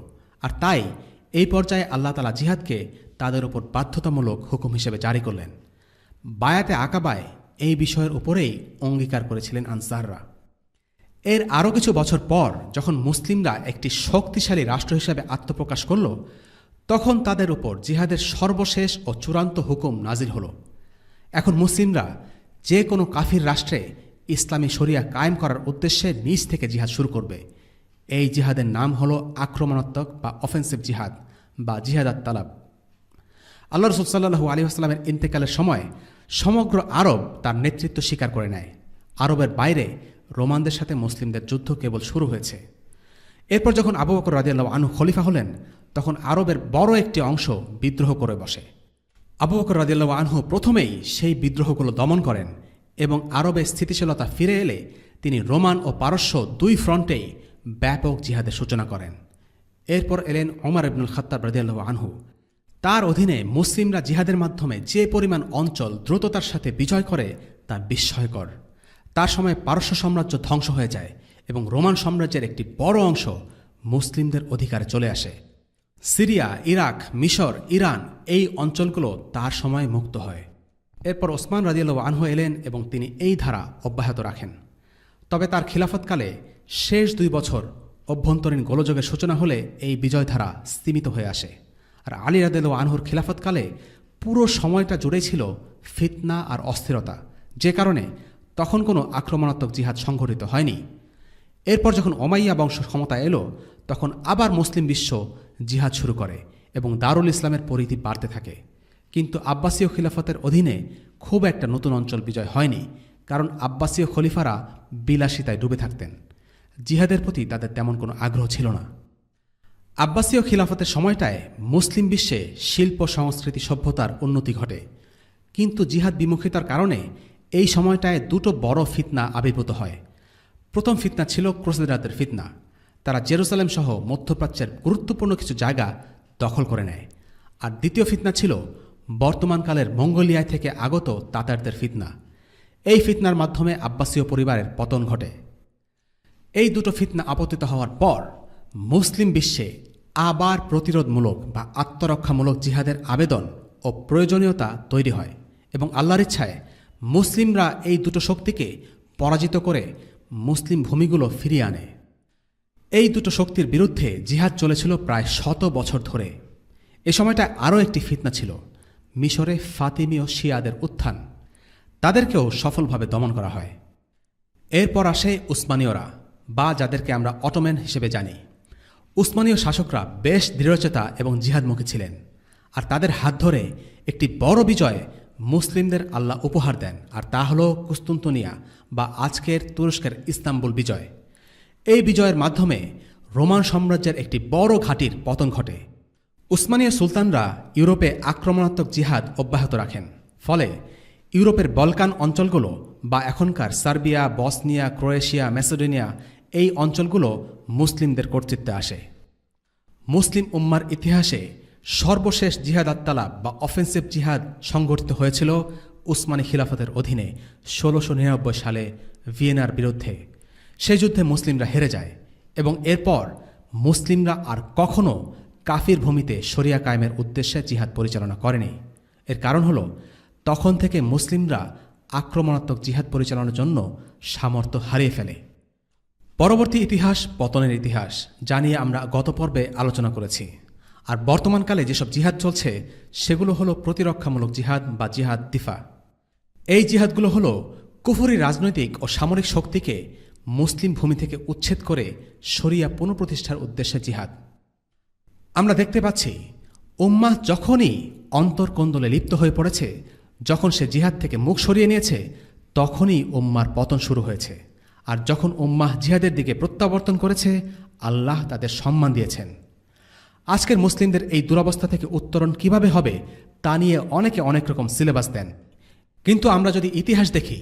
আর তাই এই পর্যায়ে আল্লাহ তাআলা জিহাদকে তাদের উপর বাধ্যতামূলক হুকুম হিসেবে জারি করলেন। বায়াতে আকাবায় এই বিষয়ের উপরেই অঙ্গীকার করেছিলেন আনসাররা। এর আরও কিছু বছর পর যখন মুসলিমরা একটি শক্তিশালী রাষ্ট্র হিসেবে আত্মপ্রকাশ করল তখন তাদের উপর জিহাদের সর্বশেষ ও চূড়ান্ত হুকুম নাজিল হল। এখন মুসলিমরা যে কোনো কাফির রাষ্ট্রে ইসলামী শরিয়া কায়েম করার উদ্দেশ্যে নিজ থেকে জিহাদ শুরু করবে। এই জিহাদের নাম হল আক্রমণাত্মক বা অফেন্সিভ জিহাদ বা জিহাদ আত-তালাব। আল্লাহ রাসূল সাল্লাল্লাহু আলাইহি ওয়াসাল্লামের ইন্তেকালের সময় সমগ্র আরব তার নেতৃত্ব স্বীকার করে নেয়। আরবের বাইরে রোমানদের সাথে মুসলিমদের যুদ্ধ কেবল শুরু হয়েছে। এরপর যখন আবু বকর রাদিয়াল্লাহু আনহু খলিফা হলেন তখন আরবের বড় একটি অংশ বিদ্রোহ করে বসে। আবু বকর রাদিয়াল্লাহু আনহু প্রথমেই সেই বিদ্রোহগুলো দমন করেন এবং আরবের স্থিতিশীলতা ফিরে এলে তিনি রোমান ও পারস্য দুই ফ্রন্টেই ব্যাপক জিহাদের সূচনা করেন। এরপর এলেন ওমর ইবনুল খাত্তাব রাদিয়াল্লাহু আনহু। তার অধীনে মুসলিমরা জিহাদের মাধ্যমে যে পরিমাণ অঞ্চল দ্রুততার সাথে বিজয় করে তা বিস্ময়কর। তার সময় পারস্য সাম্রাজ্য ধ্বংস হয়ে যায় এবং রোমান সাম্রাজ্যের একটি বড় অংশ মুসলিমদের অধিকারে চলে আসে। সিরিয়া, ইরাক, মিশর, ইরান এই অঞ্চলগুলো তার সময় মুক্ত হয়। এরপর ওসমান রাদিয়াল্লাহু আনহু এলেন এবং তিনি এই ধারা অব্যাহত রাখেন। তবে তার খিলাফতকালে শেষ 2 বছর অভ্যন্তরীণ গোলযোগের সূচনা হলে এই বিজয়ধারা স্তীমিত হয়ে আসে। আর আলী রাদিয়াল্লাহু আনহুর খিলাফতকালে পুরো সময়টা জুড়ে ছিল ফিতনা আর অস্থিরতা, যে কারণে তখন কোনো আক্রমণাত্মক জিহাদ সংঘটিত হয়নি। এরপর যখন ওমাইয়া বংশ ক্ষমতা এলো তখন আবার মুসলিম বিশ্ব জিহাদ শুরু করে এবং দারুল ইসলামের পরিধি বাড়তে থাকে। কিন্তু আব্বাসীয় খিলাফতের অধীনে খুব একটা নতুন অঞ্চল বিজয় হয়নি, কারণ আব্বাসীয় খলিফারা বিলাসিতায় ডুবে থাকতেন। জিহাদের প্রতি তাদের তেমন কোনো আগ্রহ ছিল না। আব্বাসীয় খিলাফতের সময়টায় মুসলিম বিশ্বে শিল্প, সংস্কৃতি, সভ্যতার উন্নতি ঘটে। কিন্তু জিহাদ বিমুখিতার কারণে এই সময়টায় 2টো বড় ফিতনা আবির্ভূত হয়। প্রথম ফিতনা ছিল ক্রুসেডারদের ফিতনা। তারা জেরুসালেম সহ মধ্যপ্রাচ্যের গুরুত্বপূর্ণ কিছু জায়গা দখল করে নেয়। আর দ্বিতীয় ফিতনা ছিল বর্তমানকালের মঙ্গোলিয়ায় থেকে আগত তাতারদের ফিতনা। এই ফিতনার মাধ্যমে আব্বাসীয় পরিবারের পতন ঘটে। এই দুটো ফিতনা আপতিত হওয়ার পর মুসলিম বিশ্বে আবার প্রতিরোধমূলক বা আত্মরক্ষামূলক জিহাদের আবেদন ও প্রয়োজনীয়তা তৈরি হয় এবং আল্লাহর ইচ্ছায় মুসলিমরা এই দুটো শক্তিকে পরাজিত করে মুসলিম ভূমিগুলো ফিরিয়ে আনে। এই দুটো শক্তির বিরুদ্ধে জিহাদ চলেছিল প্রায় 100 বছর ধরে। এ সময়টা আরও একটি ফিতনা ছিল, মিশরে ফাতিমীয় শিয়াদের উত্থান। তাদেরকেও সফলভাবে দমন করা হয়। এরপর আসে উসমানীয়রা, বা যাদেরকে আমরা অটোম্যান হিসেবে জানি। উসমানীয় শাসকরা বেশ দৃঢ়চেতা এবং জিহাদমুখী ছিলেন, আর তাদের হাত ধরে একটি বড় বিজয় মুসলিমদের আল্লাহ উপহার দেন, আর তা হল কুস্তুন্তনিয়া বা আজকের তুরস্কের ইস্তাম্বুল বিজয়। এই বিজয়ের মাধ্যমে রোমান সাম্রাজ্যের একটি বড় ঘাঁটির পতন ঘটে। উসমানীয় সুলতানরা ইউরোপে আক্রমণাত্মক জিহাদ অব্যাহত রাখেন। ফলে ইউরোপের বলকান অঞ্চলগুলো বা এখনকার সার্বিয়া, বসনিয়া, ক্রোয়েশিয়া, ম্যাসেডোনিয়া এই অঞ্চলগুলো মুসলিমদের কর্তৃত্বে আসে। মুসলিম উম্মার ইতিহাসে সর্বশেষ জিহাদ আত্তালাব বা অফেন্সিভ জিহাদ সংগঠিত হয়েছিল উসমানী খিলাফতের অধীনে 1699 সালে ভিয়েনার বিরুদ্ধে। সেই যুদ্ধে মুসলিমরা হেরে যায় এবং এরপর মুসলিমরা আর কখনো কাফির ভূমিতে শরিয়া কায়েমের উদ্দেশ্যে জিহাদ পরিচালনা করেনি। এর কারণ হল তখন থেকে মুসলিমরা আক্রমণাত্মক জিহাদ পরিচালনার জন্য সামর্থ্য হারিয়ে ফেলে। পরবর্তী ইতিহাস পতনের ইতিহাস, যা নিয়ে আমরা গত পর্বে আলোচনা করেছি। আর বর্তমানকালে যেসব জিহাদ চলছে সেগুলো হলো প্রতিরক্ষামূলক জিহাদ বা জিহাদ দিফা। এই জিহাদগুলো হলো কুফরি রাজনৈতিক ও সামরিক শক্তিকে মুসলিম ভূমি থেকে উচ্ছেদ করে শরিয়া পুনঃপ্রতিষ্ঠার উদ্দেশ্যে জিহাদ। আমরা দেখতে পাচ্ছি উম্মাহ যখনই অন্তর্কন্দলে লিপ্ত হয়ে পড়েছে, যখন সে জিহাদ থেকে মুখ সরিয়ে নিয়েছে, তখনই উম্মার পতন শুরু হয়েছে। আর যখন উম্মাহ জিহাদের দিকে প্রত্যাবর্তন করেছে, আল্লাহ তাদের সম্মান দিয়েছেন। আজকের মুসলিমদের এই দুরবস্থা থেকে উত্তরণ কিভাবে হবে তা নিয়ে অনেকে অনেক রকম সিলেবাস দেন, কিন্তু আমরা যদি ইতিহাস দেখি,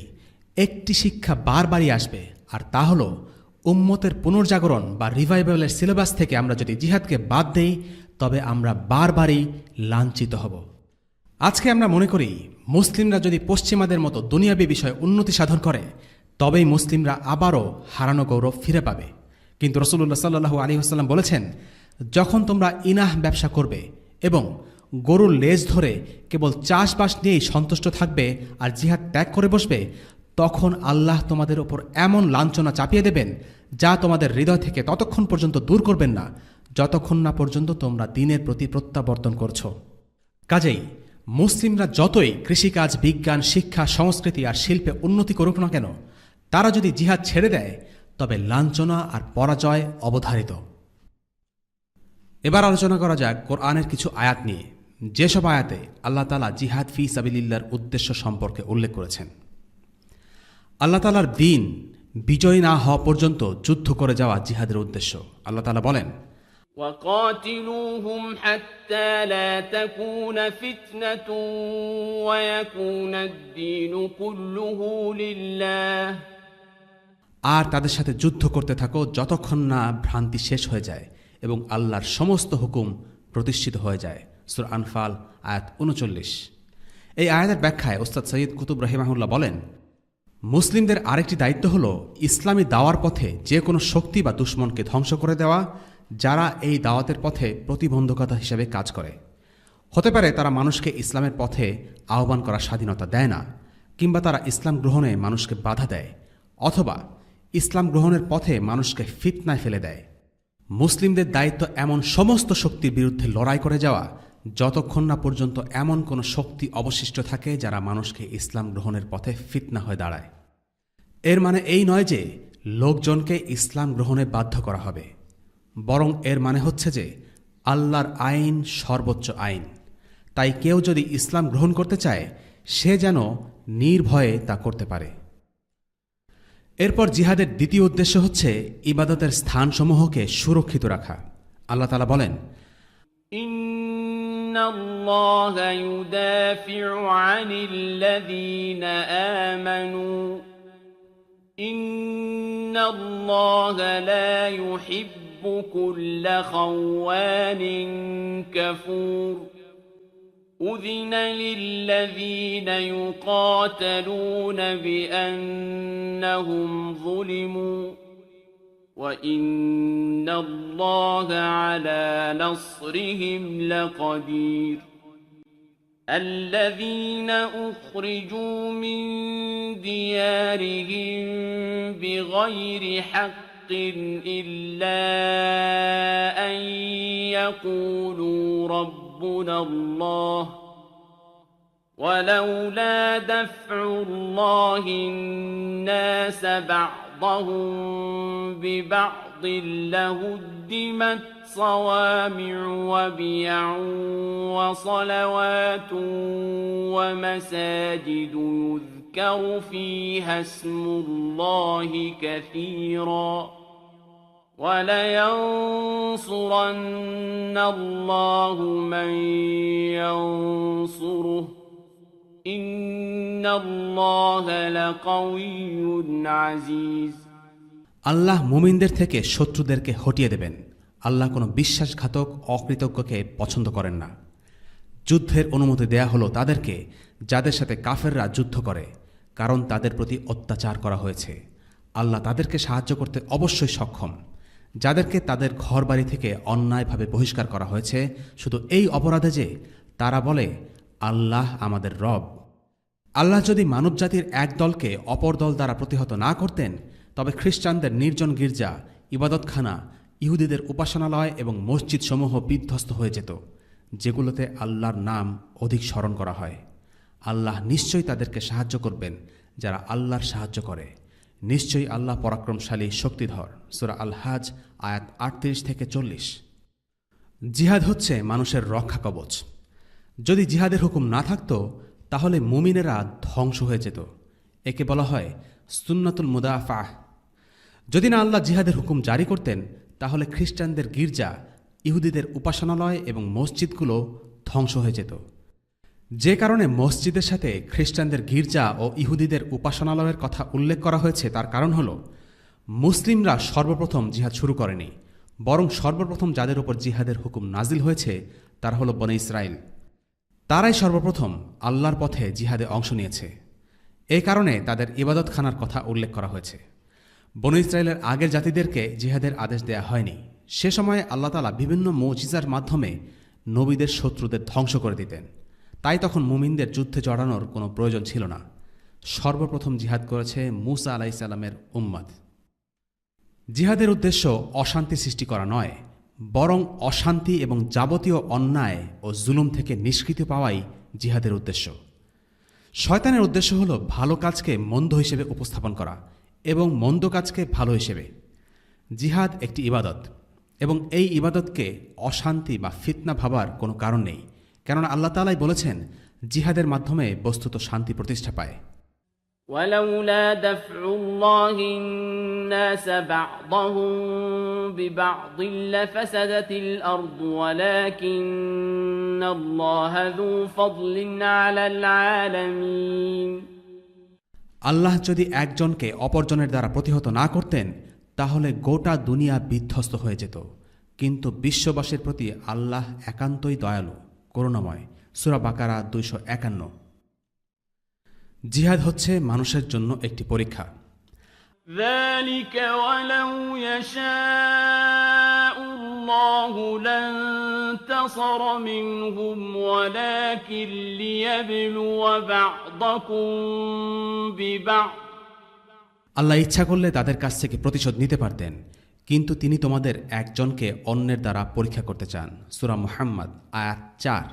একটি শিক্ষা বারবারই আসবে, আর তা হল উম্মতের পুনর্জাগরণ বা রিভাইভালের সিলেবাস থেকে আমরা যদি জিহাদকে বাদ দেই, তবে আমরা বারবারই লাঞ্ছিত হব। আজকে আমরা মনে করি মুসলিমরা যদি পশ্চিমাদের মতো দুনিয়াবী বিষয়ে উন্নতি সাধন করে, তবেই মুসলিমরা আবারও হারানো গৌরব ফিরে পাবে। কিন্তু রাসূলুল্লাহ সাল্লাল্লাহু আলাইহি ওয়াসাল্লাম বলেছেন, যখন তোমরা ইনাহ ব্যবসা করবে এবং গরুর লেজ ধরে কেবল চাষবাস নিয়েই সন্তুষ্ট থাকবে আর জিহাদ ত্যাগ করে বসবে, তখন আল্লাহ তোমাদের ওপর এমন লাঞ্ছনা চাপিয়ে দেবেন যা তোমাদের হৃদয় থেকে ততক্ষণ পর্যন্ত দূর করবেন না যতক্ষণ না পর্যন্ত তোমরা দ্বীনের প্রতি প্রত্যাবর্তন করছো। কাজেই মুসলিমরা যতই কৃষিকাজ, বিজ্ঞান, শিক্ষা, সংস্কৃতি আর শিল্পে উন্নতি করুক না কেন, তারা যদি জিহাদ ছেড়ে দেয় তবে লাঞ্ছনা আর পরাজয় অবধারিত। এবার আলোচনা করা যাক কোরআনের কিছু আয়াত নিয়ে, যেসব আয়াতে আল্লাহ তাআলা জিহাদ ফি সাবিলিল্লাহর উদ্দেশ্য সম্পর্কে উল্লেখ করেছেন। আল্লাহ তাআলার দ্বীন বিজয় না হওয়া পর্যন্ত যুদ্ধ করে যাওয়া জিহাদের উদ্দেশ্য। আল্লাহ তাআলা বলেন, وقاتلوهم حتى لا تكون فتنة ويكون الدين كله لله। আর তাদের সাথে যুদ্ধ করতে থাকো যতক্ষণ না ভ্রান্তি শেষ হয়ে যায় এবং আল্লাহর সমস্ত হুকুম প্রতিষ্ঠিত হয়ে যায়। সূরা আনফাল আয়াত 39। এই আয়াতের ব্যাখ্যায় ওস্তাদ সৈয়দ কুতুব রাহিমাহুল্লাহ বলেন, মুসলিমদের আরেকটি দায়িত্ব হল ইসলামী দাওয়ার পথে যে কোনো শক্তি বা দুশমনকে ধ্বংস করে দেওয়া, যারা এই দাওয়াতের পথে প্রতিবন্ধকতা হিসেবে কাজ করে। হতে পারে তারা মানুষকে ইসলামের পথে আহ্বান করার স্বাধীনতা দেয় না, কিংবা তারা ইসলাম গ্রহণে মানুষকে বাধা দেয়, অথবা ইসলাম গ্রহণের পথে মানুষকে ফিতনায় ফেলে দেয়। মুসলিমদের দায়িত্ব এমন সমস্ত শক্তির বিরুদ্ধে লড়াই করে যাওয়া যতক্ষণ না পর্যন্ত এমন কোনো শক্তি অবশিষ্ট থাকে যারা মানুষকে ইসলাম গ্রহণের পথে ফিতনা হয়ে দাঁড়ায়। এর মানে এই নয় যে লোকজনকে ইসলাম গ্রহণে বাধ্য করা হবে, বরং এর মানে হচ্ছে যে আল্লাহর আইন সর্বোচ্চ আইন। তাই কেউ যদি ইসলাম গ্রহণ করতে চায়, সে যেন নির্ভয়ে তা করতে পারে। এরপর জিহাদের দ্বিতীয় উদ্দেশ্য হচ্ছে ইবাদতের স্থানসমূহকে সুরক্ষিত রাখা। আল্লাহ তাআলা বলেন, ইন্নাল্লাহা ইউদাফিউ আনিল্লাযীনা আমানু ইন্নাল্লাহা লা ইউহিব্বু كل خوان كفور أذن للذين يقاتلون بأنهم ظلموا وإن الله على نصرهم لقدير الذين أخرجوا من ديارهم بغير حق إلا أن يقولوا ربنا الله ولولا دفع الله الناس بعضهم ببعض لهدمت صوامع وبيع وصلوات ومساجد يذكر فيها اسم الله كثيرا ولينصرن الله من ينصره إن الله لقوي عزيز আল্লাহ মুমিনদের থেকে শত্রুদেরকে হটিয়ে দেবেন। আল্লাহ কোনো বিশ্বাসঘাতক অকৃতজ্ঞকে পছন্দ করেন না। যুদ্ধের অনুমতি দেয়া হলো তাদেরকে যাদের সাথে কাফেররা যুদ্ধ করে, কারণ তাদের প্রতি অত্যাচার করা হয়েছে। আল্লাহ তাদেরকে সাহায্য করতে অবশ্যই সক্ষম। যাদেরকে তাদের ঘরবাড়ি থেকে অন্যায়ভাবে বহিষ্কার করা হয়েছে শুধু এই অপরাধে যে তারা বলে আল্লাহ আমাদের রব। আল্লাহ যদি মানবজাতির এক দলকে অপর দল দ্বারা প্রতিহত না করতেন, তবে খ্রিস্টানদের নির্জন গির্জা, ইবাদতখানা, ইহুদিদের উপাসনালয় এবং মসজিদসমূহ বিধ্বস্ত হয়ে যেত, যেগুলোতে আল্লাহর নাম অধিক স্মরণ করা হয়। আল্লাহ নিশ্চয়ই তাদেরকে সাহায্য করবেন যারা আল্লাহর সাহায্য করে। নিশ্চয়ই আল্লাহ পরাক্রমশালী, শক্তিধর। সূরা আল হাজ আয়াত 38-40। জিহাদ হচ্ছে মানুষের রক্ষা কবচ। যদি জিহাদের হুকুম না থাকত তাহলে মুমিনেরা ধ্বংস হয়ে যেত। একে বলা হয় সুন্নাতুল মুদাফাহ। যদি না আল্লাহ জিহাদের হুকুম জারি করতেন তাহলে খ্রিস্টানদের গির্জা, ইহুদিদের উপাসনালয় এবং মসজিদগুলো ধ্বংস হয়ে যেত। যে কারণে মসজিদের সাথে খ্রিস্টানদের গির্জা ও ইহুদিদের উপাসনালয়ের কথা উল্লেখ করা হয়েছে তার কারণ হল মুসলিমরা সর্বপ্রথম জিহাদ শুরু করেনি, বরং সর্বপ্রথম যাদের উপর জিহাদের হুকুম নাজিল হয়েছে তারা হল বনী ইসরাইল। তারাই সর্বপ্রথম আল্লাহর পথে জিহাদে অংশ নিয়েছে। এই কারণে তাদের ইবাদতখানার কথা উল্লেখ করা হয়েছে। বনী ইসরায়েলের আগের জাতিদেরকে জিহাদের আদেশ দেয়া হয়নি। সে সময়ে আল্লাহ তাআলা বিভিন্ন মুজিজার মাধ্যমে নবীদের শত্রুদের ধ্বংস করে দিতেন। তাই তখন মুমিনদের যুদ্ধে জড়ানোর কোনো প্রয়োজন ছিল না। সর্বপ্রথম জিহাদ করেছে মূসা আলাইহিস সালামের উম্মত। জিহাদের উদ্দেশ্য অশান্তি সৃষ্টি করা নয়, বরং অশান্তি এবং যাবতীয় অন্যায় ও জুলুম থেকে নিষ্কৃতি পাওয়াই জিহাদের উদ্দেশ্য। শয়তানের উদ্দেশ্য হল ভালো কাজকে মন্দ হিসেবে উপস্থাপন করা এবং মন্দ কাজকে ভালো হিসেবে। জিহাদ একটি ইবাদত এবং এই ইবাদতকে অশান্তি বা ফিতনা ভাবার কোনো কারণ নেই, কেননা আল্লাহ তাআলাই বলেছেন জিহাদের মাধ্যমে বস্তুত শান্তি প্রতিষ্ঠা পায়। ولولا دفع الله الناس بعضهم ببعض لفسدت الأرض ولكن الله ذو فضل على العالمين আল্লাহ যদি একজনকে অপরজনের দ্বারা প্রতিহত না করতেন তাহলে গোটা দুনিয়া বিধ্বস্ত হয়ে যেত, কিন্তু বিশ্ববাসীর প্রতি আল্লাহ একান্তই দয়ালু, করুণাময়। সূরা বাকারা 251। জিহাদ হচ্ছে মানুষের জন্য একটি পরীক্ষা। ذلك ولو يشاء الله لانتصر منهم ولكن ليبلو بعضكم ببعض আল্লাহ ইচ্ছা করলে তাদের কাছ থেকে প্রতিশোধ নিতে পারতেন, কিন্তু তিনি তোমাদের একজনকে অন্যের দ্বারা পরীক্ষা করতে চান। সূরা মুহাম্মদ আয়াত 4।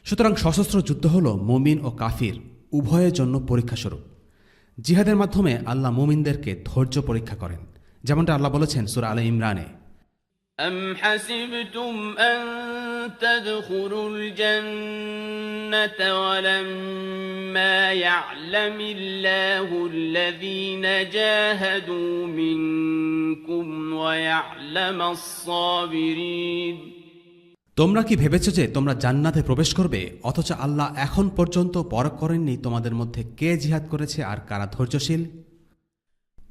সুতরাং সশস্ত্র যুদ্ধ হল মুমিন ও কাফির উভয়ের জন্য পরীক্ষাস্বরূপ। জিহাদের মাধ্যমে আল্লাহ মুমিনদেরকে ধৈর্য পরীক্ষা করেন, যেমনটা আল্লাহ বলেছেন সূরা আলে ইমরানে, أم حسبتم أن تدخلوا الجنة ولما يعلم الله الذين جاهدوا منكم ويعلم الصابرين তোমরা কি ভেবেছ যে তোমরা জান্নাতে প্রবেশ করবে, অথচ আল্লাহ এখন পর্যন্ত পরখ করেননি তোমাদের মধ্যে কে জিহাদ করেছে আর কারা ধৈর্যশীল?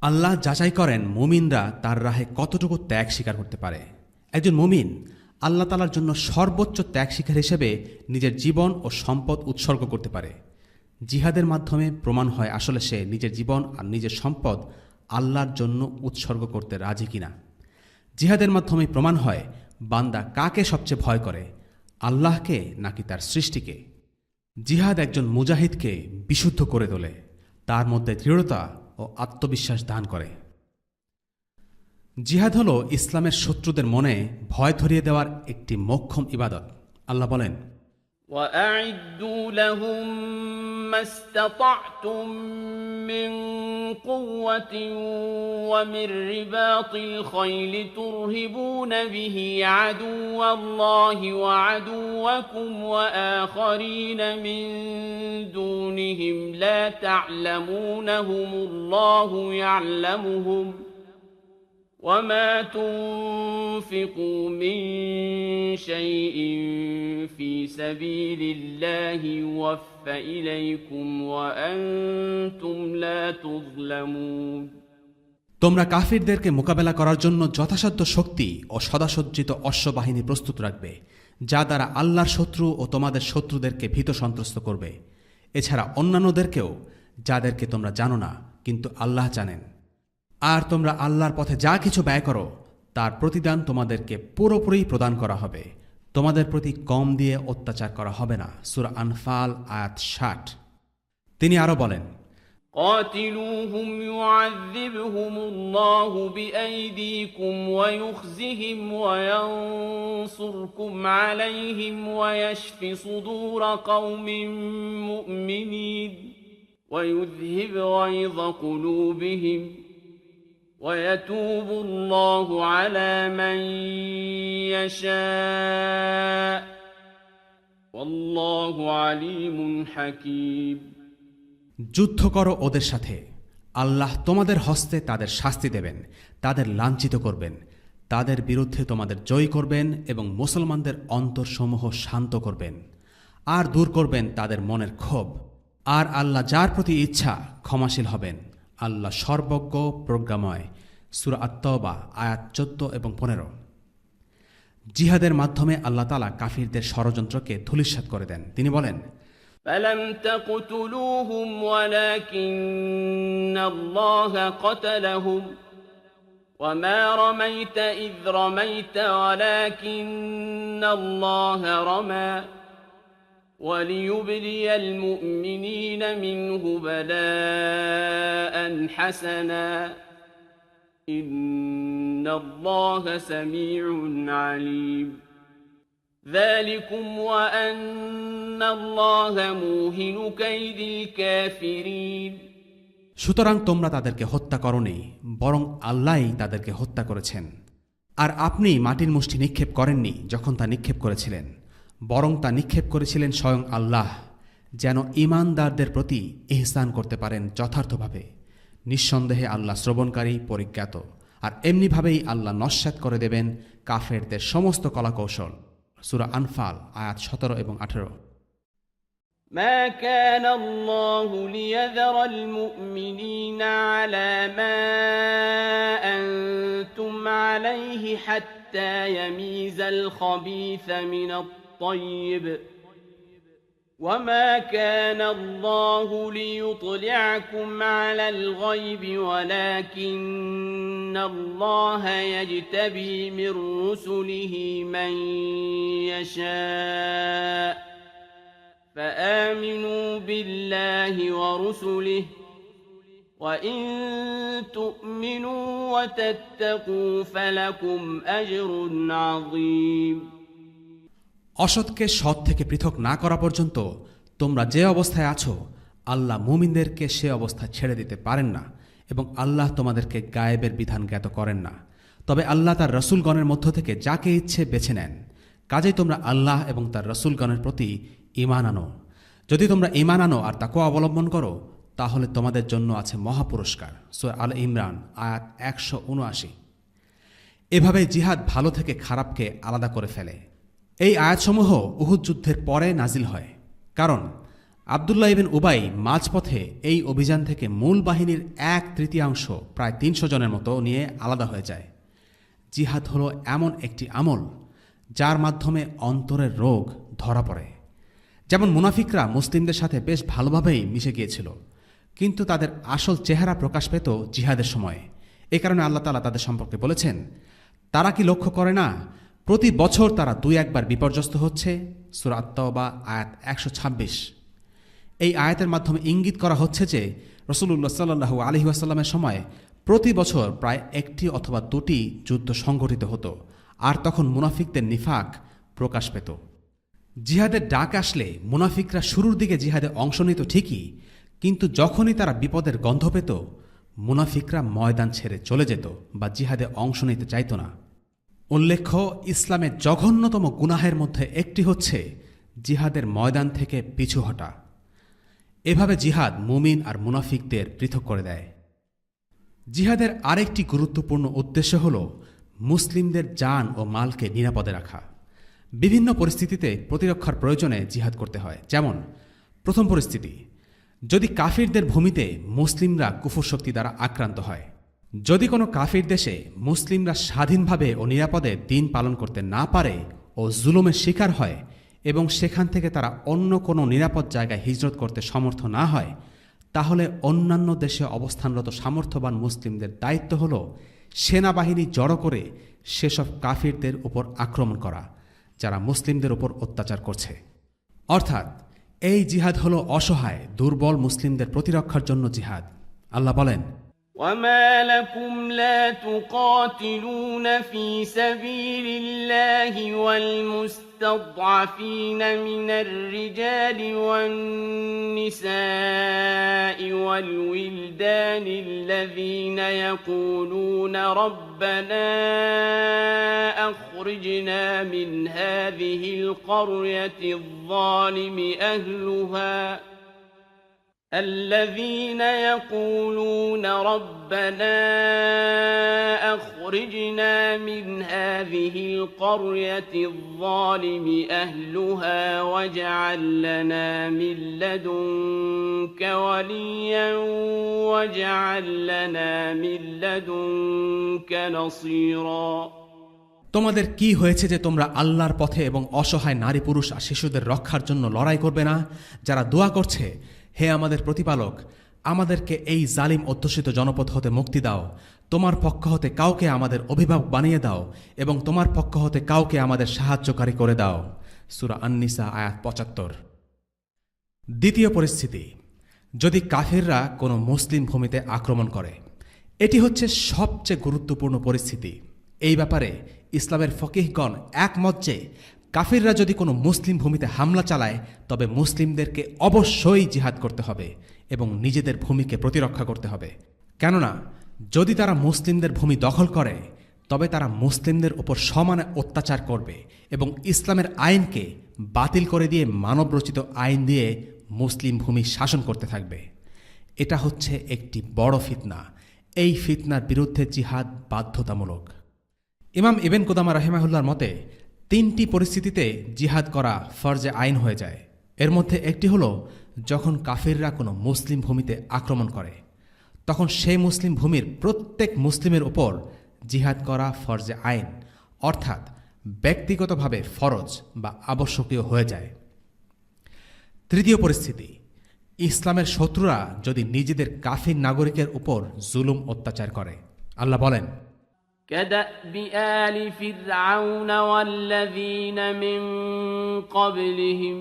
আল্লাহ যাচাই করেন মুমিনরা তার রাহে কতটুকু ত্যাগ স্বীকার করতে পারে। একজন মুমিন আল্লাহ তাআলার জন্য সর্বোচ্চ ত্যাগ স্বীকার হিসেবে নিজের জীবন ও সম্পদ উৎসর্গ করতে পারে। জিহাদের মাধ্যমে প্রমাণ হয় আসলে সে নিজের জীবন আর নিজের সম্পদ আল্লাহর জন্য উৎসর্গ করতে রাজি কিনা। জিহাদের মাধ্যমে প্রমাণ হয় বান্দা কাকে সবচেয়ে ভয় করে, আল্লাহকে নাকি তার সৃষ্টিকে। জিহাদ একজন মুজাহিদকে বিশুদ্ধ করে তোলে, তার মধ্যে দৃঢ়তা ও আত্মবিশ্বাস দান করে। জিহাদ হল ইসলামের শত্রুদের মনে ভয় ধরিয়ে দেওয়ার একটি মোক্ষম ইবাদত। আল্লাহ বলেন, وأعدوا لهم ما استطعتم من قوة ومن رباط الخيل ترهبون به عدو الله وعدوكم وآخرين من دونهم لا تعلمونهم الله يعلمهم وما تنفقوا من شيء في سبيل الله يوفى إليكم وأنتم لا تظلمون। তোমরা কাফিরদেরকে মোকাবেলা করার জন্য যথাসাধ্য শক্তি ও সদাসজ্জিত অশ্ববাহিনী প্রস্তুত রাখবে, যা দ্বারা আল্লাহর শত্রু ও তোমাদের শত্রুদেরকে ভীত সন্ত্রস্ত করবে। এছাড়া অন্যান্যদেরকেও, যাদেরকে তোমরা জানো না কিন্তু আল্লাহ জানেন। আর তোমরা আল্লাহর পথে যা কিছু ব্যয় করো তার প্রতিদান তোমাদেরকে পুরোপুরি প্রদান করা হবে, তোমাদের প্রতি কম দিয়ে অত্যাচার করা হবে না। সূরা আনফাল আয়াত 60। তিনি আরো বলেন, قاتلوهم يعذبهم الله بأيديكم ويخزهم وينصركم عليهم ويشف صدور قوم مؤمنين ويذهب غيظ قلوبهم ويتوب الله على من يشاء والله عليم حكيم। যুদ্ধ করো ওদের সাথে, আল্লাহ তোমাদের হস্তে তাদের শাস্তি দেবেন, তাদের লাঞ্ছিত করবেন, তাদের বিরুদ্ধে তোমাদের জয়ী করবেন এবং মুসলমানদের অন্তরসমূহ শান্ত করবেন আর দূর করবেন তাদের মনের ক্ষোভ। আর আল্লাহ যার প্রতি ইচ্ছা ক্ষমাশীল হবেন। আল্লাহ সর্বজ্ঞ প্রজ্ঞাময়। সূরা আত-তাওবা আয়াত 14 এবং 15। জিহাদের মাধ্যমে আল্লাহ তাআলা কাফিরদের ষড়যন্ত্রকে ধূলিসাৎ করে দেন। তিনি বলেন, فلم تقتلوهم ولكن الله قتلهم وما رميت إذ رميت ولكن الله رمى وليبلي المؤمنين منه بلاء حسنا إن الله سميع عليم ذلكم وأن الله موهن كيد الكافرين। সুতরাং তোমরা তাদেরকে হত্যা করনি, বরং আল্লাহই তাদেরকে হত্যা করেছেন। আর আপনি মাটির মুষ্টি নিক্ষেপ করেননি যখন তা নিক্ষেপ করেছিলেন, বরং তা নিক্ষেপ করেছিলেন স্বয়ং আল্লাহ, যেন ঈমানদারদের প্রতি ইহসান করতে পারেন যথার্থভাবে। নিঃসন্দেহে আল্লাহ শ্রবণকারী, পরিজ্ঞাত। আর এমনিভাবেই আল্লাহ নস্যাৎ করে দেবেন কাফেরদের সমস্ত কলাকৌশল। সূরা আনফাল আয়াত 17 এবং 18। ما كان الله ليذر المؤمنين على ما أنتم عليه حتى يميز الخبيث من الطيب وما كان الله ليطلعكم على الغيب ولكن الله يجتبي من رسله من يشاء فآمنوا بالله ورسله وإن تؤمنوا وتتقوا فلكم أجر عظيم। অসৎকে সৎ থেকে পৃথক না করা পর্যন্ত তোমরা যে অবস্থায় আছো আল্লাহ মুমিনদেরকে সে অবস্থা ছেড়ে দিতে পারেন না, এবং আল্লাহ তোমাদেরকে গায়েবের বিধান জ্ঞাত করেন না। তবে আল্লাহ তার রসুলগণের মধ্য থেকে যাকে ইচ্ছে বেছে নেন। কাজেই তোমরা আল্লাহ এবং তার রসুলগণের প্রতি ঈমান আনো। যদি তোমরা ঈমান আনো আর তাকওয়া অবলম্বন করো তাহলে তোমাদের জন্য আছে মহাপুরস্কার। সূরা আল ইমরান আয়াত 179। এভাবে জিহাদ ভালো থেকে খারাপকে আলাদা করে ফেলে। এই আয়াতসমূহ উহুদ যুদ্ধের পরে নাজিল হয়, কারণ আবদুল্লাহ ইবনে উবাই মাঝপথে এই অভিযান থেকে মূল বাহিনীর 1/3 প্রায় 300 জনের মতো নিয়ে আলাদা হয়ে যায়। জিহাদ হলো এমন একটি আমল যার মাধ্যমে অন্তরের রোগ ধরা পড়ে। যেমন মুনাফিকরা মুসলিমদের সাথে বেশ ভালোভাবেই মিশে গিয়েছিল, কিন্তু তাদের আসল চেহারা প্রকাশ পেত জিহাদের সময়ে। এ কারণে আল্লাহ তাআলা তাদের সম্পর্কে বলেছেন, তারা কি লক্ষ্য করে না প্রতি বছর তারা 2-1 বার বিপর্যস্ত হচ্ছে? সূরা আত-তাওবা আয়াত 126। এই আয়াতের মাধ্যমে ইঙ্গিত করা হচ্ছে যে রাসূলুল্লাহ সাল্লাল্লাহু আলাইহি ওয়াসাল্লামের সময় প্রতি বছর প্রায় 1টি অথবা 2টি যুদ্ধ সংঘটিত হতো, আর তখন মুনাফিকদের নিফাক প্রকাশ পেত। জিহাদের ডাক আসলে মুনাফিকরা শুরুর দিকে জিহাদে অংশ নিত ঠিকই, কিন্তু যখনই তারা বিপদের গন্ধ পেত মুনাফিকরা ময়দান ছেড়ে চলে যেত বা জিহাদে অংশ নিতে চাইত না। উল্লেখ্য, ইসলামের জঘন্যতম গুনাহের মধ্যে একটি হচ্ছে জিহাদের ময়দান থেকে পিছু হটা। এভাবে জিহাদ মুমিন আর মুনাফিকদের পৃথক করে দেয়। জিহাদের আরেকটি গুরুত্বপূর্ণ উদ্দেশ্য হল মুসলিমদের জান ও মালকে নিরাপদে রাখা। বিভিন্ন পরিস্থিতিতে প্রতিরক্ষার প্রয়োজনে জিহাদ করতে হয়। যেমন প্রথম পরিস্থিতি, যদি কাফিরদের ভূমিতে মুসলিমরা কুফর শক্তি দ্বারা আক্রান্ত হয়। যদি কোনো কাফির দেশে মুসলিমরা স্বাধীনভাবে ও নিরাপদে দিন পালন করতে না পারে ও জুলুমের শিকার হয় এবং সেখান থেকে তারা অন্য কোনো নিরাপদ জায়গায় হিজরত করতে সমর্থ না হয়, তাহলে অন্যান্য দেশে অবস্থানরত সামর্থ্যবান মুসলিমদের দায়িত্ব হল সেনাবাহিনী জড়ো করে সেসব কাফিরদের উপর আক্রমণ করা যারা মুসলিমদের উপর অত্যাচার করছে। অর্থাৎ এই জিহাদ হল অসহায় দুর্বল মুসলিমদের প্রতিরক্ষার জন্য জিহাদ। আল্লাহ বলেন, وما لكم لا تقاتلون في سبيل الله والمستضعفين من الرجال والنساء والولدان الذين يقولون ربنا أخرجنا من هذه القرية الظالم أهلها الذين يقولون ربنا أخرجنا من هذه القرية الظالم أهلها واجعل لنا من لدنك وليا واجعل لنا من لدنك نصيرا। তোমাদের কি হয়েছে যে তোমরা আল্লাহর পথে এবং অসহায় নারী পুরুষ আর শিশুদের রক্ষার জন্য লড়াই করবে না, যারা দোয়া করছে, হে আমাদের প্রতিপালক, আমাদেরকে এই জালিম অধ্যুষিত জনপদ হতে মুক্তি দাও, তোমার পক্ষ হতে কাউকে আমাদের অভিভাবক বানিয়ে দাও এবং তোমার পক্ষ হতে কাউকে আমাদের সাহায্যকারী করে দাও। সূরা আন-নিসা আয়াত 75। দ্বিতীয় পরিস্থিতি, যদি কাফিররা কোনো মুসলিম ভূমিতে আক্রমণ করে। এটি হচ্ছে সবচেয়ে গুরুত্বপূর্ণ পরিস্থিতি। এই ব্যাপারে ইসলামের ফকিহগণ একমত যে কাফিররা যদি কোনো মুসলিম ভূমিতে হামলা চালায় তবে মুসলিমদেরকে অবশ্যই জিহাদ করতে হবে এবং নিজেদের ভূমিকে প্রতিরক্ষা করতে হবে। কেননা যদি তারা মুসলিমদের ভূমি দখল করে তবে তারা মুসলিমদের উপর সমানে অত্যাচার করবে এবং ইসলামের আইনকে বাতিল করে দিয়ে মানবরচিত আইন দিয়ে মুসলিম ভূমি শাসন করতে থাকবে। এটা হচ্ছে একটি বড় ফিতনা। এই ফিতনার বিরুদ্ধে জিহাদ বাধ্যতামূলক। ইমাম ইবনে কুদামা রাহিমাহুল্লাহর মতে 3টি পরিস্থিতিতে জিহাদ করা ফরজে আইন হয়ে যায়। এর মধ্যে একটি হল যখন কাফিররা কোনো মুসলিম ভূমিতে আক্রমণ করে, তখন সেই মুসলিম ভূমির প্রত্যেক মুসলিমের উপর জিহাদ করা ফরজে আইন, অর্থাৎ ব্যক্তিগতভাবে ফরজ বা আবশ্যকীয় হয়ে যায়। তৃতীয় পরিস্থিতি, ইসলামের শত্রুরা যদি নিজেদের কাফির নাগরিকের উপর জুলুম অত্যাচার করে। আল্লাহ বলেন, كدأب آل فرعون والذين من قبلهم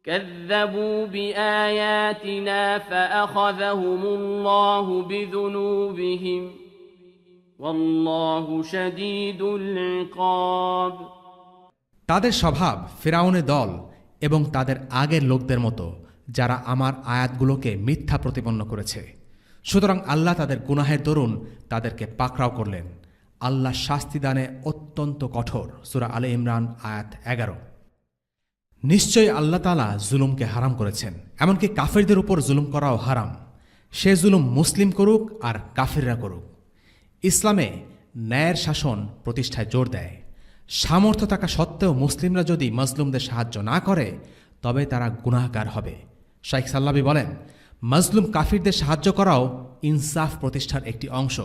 كذبوا بآياتنا فأخذهم الله بذنوبهم والله شديد العقاب। তাদের স্বভাব ফিরাউনের দল এবং তাদের আগের লোকদের মতো যারা আমার আয়াতগুলোকে মিথ্যা প্রতিপন্ন করেছে। সুতরাং আল্লাহ তাদের গুনাহের দরুন তাদেরকে পাকড়াও করলেন। আল্লাহ শাস্তিদানে অত্যন্ত কঠোর। সূরা আলে ইমরান আয়াত 11। নিশ্চয়ই আল্লাহ তাআলা জুলুমকে হারাম করেছেন, এমনকি কাফিরদের উপর জুলুম করাও হারাম। সে জুলুম মুসলিম করুক আর কাফিররা করুক। ইসলামে ন্যায়ের শাসন প্রতিষ্ঠায় জোর দেয়। সামর্থ্য থাকা সত্ত্বেও মুসলিমরা যদি মজলুমদের সাহায্য না করে তবে তারা গুনাহগার হবে। শাইখ সাল্লাবি বলেন, মাজলুম কাফিরদের সাহায্য করাও ইনসাফ প্রতিষ্ঠার একটি অংশ।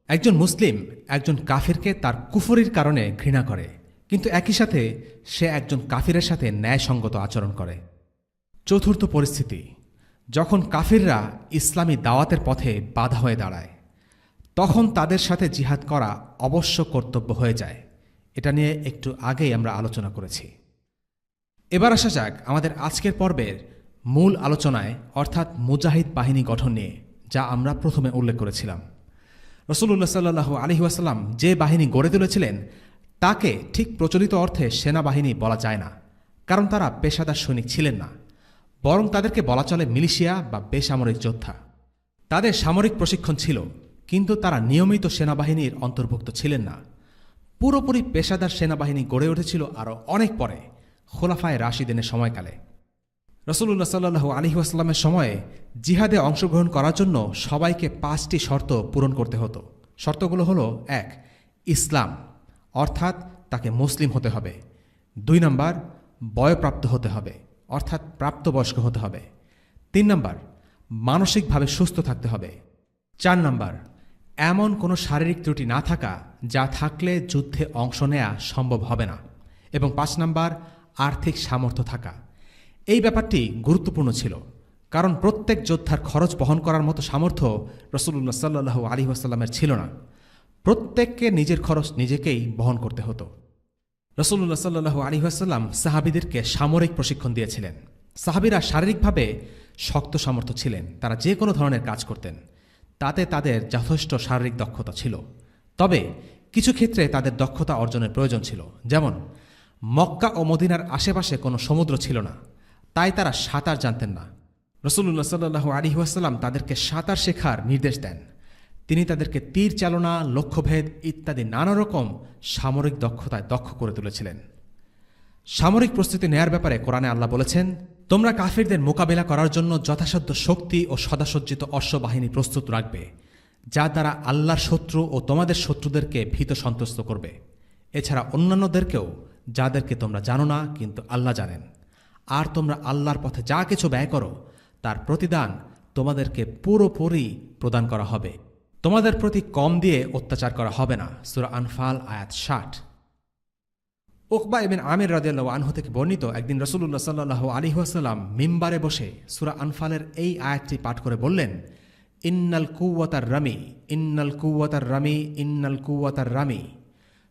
একজন মুসলিম একজন কাফিরকে তার কুফরির কারণে ঘৃণা করে, কিন্তু একই সাথে সে একজন কাফিরের সাথে ন্যায়সঙ্গত আচরণ করে। চতুর্থ পরিস্থিতি, যখন কাফিররা ইসলামী দাওয়াতের পথে বাধা হয়ে দাঁড়ায়, তখন তাদের সাথে জিহাদ করা অবশ্য কর্তব্য হয়ে যায়। এটা নিয়ে একটু আগেই আমরা আলোচনা করেছি। এবার আসা যাক আমাদের আজকের পর্বের মূল আলোচনায়, অর্থাৎ মুজাহিদ বাহিনী গঠন নিয়ে, যা আমরা প্রথমে উল্লেখ করেছিলাম। রাসূলুল্লাহ সাল্লাল্লাহু আলাইহি ওয়াসাল্লাম যে বাহিনী গড়ে তুলেছিলেন তাকে ঠিক প্রচলিত অর্থে সেনাবাহিনী বলা যায় না, কারণ তারা পেশাদার সৈনিক ছিলেন না, বরং তাদেরকে বলা চলে মিলিশিয়া বা বেসামরিক যোদ্ধা। তাদের সামরিক প্রশিক্ষণ ছিল, কিন্তু তারা নিয়মিত সেনাবাহিনীর অন্তর্ভুক্ত ছিলেন না। পুরোপুরি পেশাদার সেনাবাহিনী গড়ে উঠেছিল আরও অনেক পরে, খোলাফায়ে রাশিদিনের সময়কালে। রাসূলুল্লাহ সাল্লাল্লাহু আলাইহি ওয়াসাল্লামের সময়ে জিহাদে অংশগ্রহণ করার জন্য সবাইকে 5টি শর্ত পূরণ করতে হতো। শর্তগুলো হলো: 1. ইসলাম, অর্থাৎ তাকে মুসলিম হতে হবে। 2 নম্বর, বয়প্রাপ্ত হতে হবে, অর্থাৎ প্রাপ্তবয়স্ক হতে হবে। 3 নম্বর, মানসিকভাবে সুস্থ থাকতে হবে। 4 নম্বর, এমন কোনো শারীরিক ত্রুটি না থাকা যা থাকলে যুদ্ধে অংশ নেওয়া সম্ভব হবে না। এবং 5 নম্বর, আর্থিক সামর্থ্য থাকা। এই ব্যাপারটি গুরুত্বপূর্ণ ছিল, কারণ প্রত্যেক যোদ্ধার খরচ বহন করার মতো সামর্থ্য রাসূলুল্লাহ সাল্লাল্লাহু আলাইহি ওয়াসাল্লামের ছিল না। প্রত্যেককে নিজের খরচ নিজেকেই বহন করতে হতো। রাসূলুল্লাহ সাল্লাল্লাহু আলাইহি ওয়াসাল্লাম সাহাবীদেরকে সামরিক প্রশিক্ষণ দিয়েছিলেন। সাহাবীরা শারীরিকভাবে শক্ত সামর্থ্য ছিলেন, তারা যে কোনো ধরনের কাজ করতেন, তাতে তাদের যথেষ্ট শারীরিক দক্ষতা ছিল। তবে কিছু ক্ষেত্রে তাদের দক্ষতা অর্জনের প্রয়োজন ছিল, যেমন মক্কা ও মদিনার আশেপাশে কোনো সমুদ্র ছিল না, তাই তারা সাঁতার জানতেন না। রাসূলুল্লাহ সাল্লাল্লাহু আলাইহি ওয়াসাল্লাম তাদেরকে সাঁতার শেখার নির্দেশ দেন। তিনি তাদেরকে তীর চালনা, লক্ষ্যভেদ ইত্যাদি নানা রকম সামরিক দক্ষতায় দক্ষ করে তুলেছিলেন। সামরিক প্রস্তুতি নেয়ার ব্যাপারে কোরআনে আল্লাহ বলেছেন, তোমরা কাফিরদের মোকাবিলা করার জন্য যথাসাধ্য শক্তি ও সদাসজ্জিত অশ্ববাহিনী প্রস্তুত রাখবে, যা দ্বারা আল্লাহর শত্রু ও তোমাদের শত্রুদেরকে ভীত সন্ত্রস্ত করবে, এছাড়া অন্যান্যদেরকেও, যাদেরকে তোমরা জানো না কিন্তু আল্লাহ জানেন। আর তোমরা আল্লাহর পথে যা কিছু ব্যয় করো তার প্রতিদান তোমাদেরকে পুরোপুরি প্রদান করা হবে, তোমাদের প্রতি কম দিয়ে অত্যাচার করা হবে না। সূরা আনফাল আয়াত 60। উকবা ইবনে আমির রাদিয়াল্লাহু আনহু থেকে বর্ণিত, একদিন রাসূলুল্লাহ সাল্লাল্লাহু আলাইহি ওয়াসাল্লাম মিম্বারে বসে সূরা আনফালের এই আয়াতটি পাঠ করে বললেন, ইন্নাল কুওয়াতার রামি, ইন্নাল কুওয়াতার রামি, ইন্নাল কুওয়াতার রামি।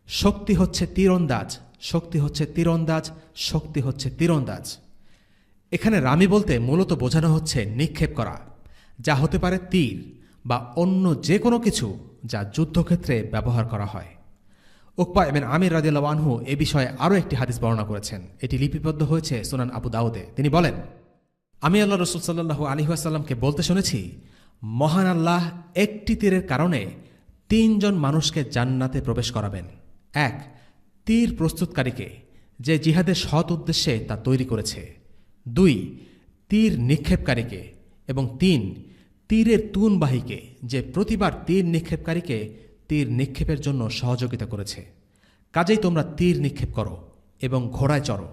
শক্তি হচ্ছে তীরন্দাজ, শক্তি হচ্ছে তীরন্দাজ, শক্তি হচ্ছে তীরন্দাজ। এখানে রামি বলতে মূলত বোঝানো হচ্ছে নিক্ষেপ করা, যা হতে পারে তীর বা অন্য যে কোনো কিছু যা যুদ্ধক্ষেত্রে ব্যবহার করা হয়। উকবা ইবনে আমির রাদিয়াল্লাহু আনহু এ বিষয়ে আরও একটি হাদিস বর্ণনা করেছেন। এটি লিপিবদ্ধ হয়েছে সুনান আবু দাউদে। তিনি বলেন, আমি আল্লাহ রাসূল সাল্লাল্লাহু আলাইহি ওয়াসাল্লামকে বলতে শুনেছি, মহান আল্লাহ একটি তীরের কারণে 3 জন মানুষকে জান্নাতে প্রবেশ করাবেন। 1. তীর প্রস্তুতকারীকে, যে জিহাদের সৎ উদ্দেশ্যে তা তৈরি করেছে। 2. তীর নিক্ষেপকারীকে। এবং 3. তীরের তুনবাহীকে, যে প্রতিবার তীর নিক্ষেপকারীকে তীর নিক্ষেপের জন্য সহযোগিতা করেছে। কাজেই তোমরা তীর নিক্ষেপ করো এবং ঘোড়ায় চড়ো,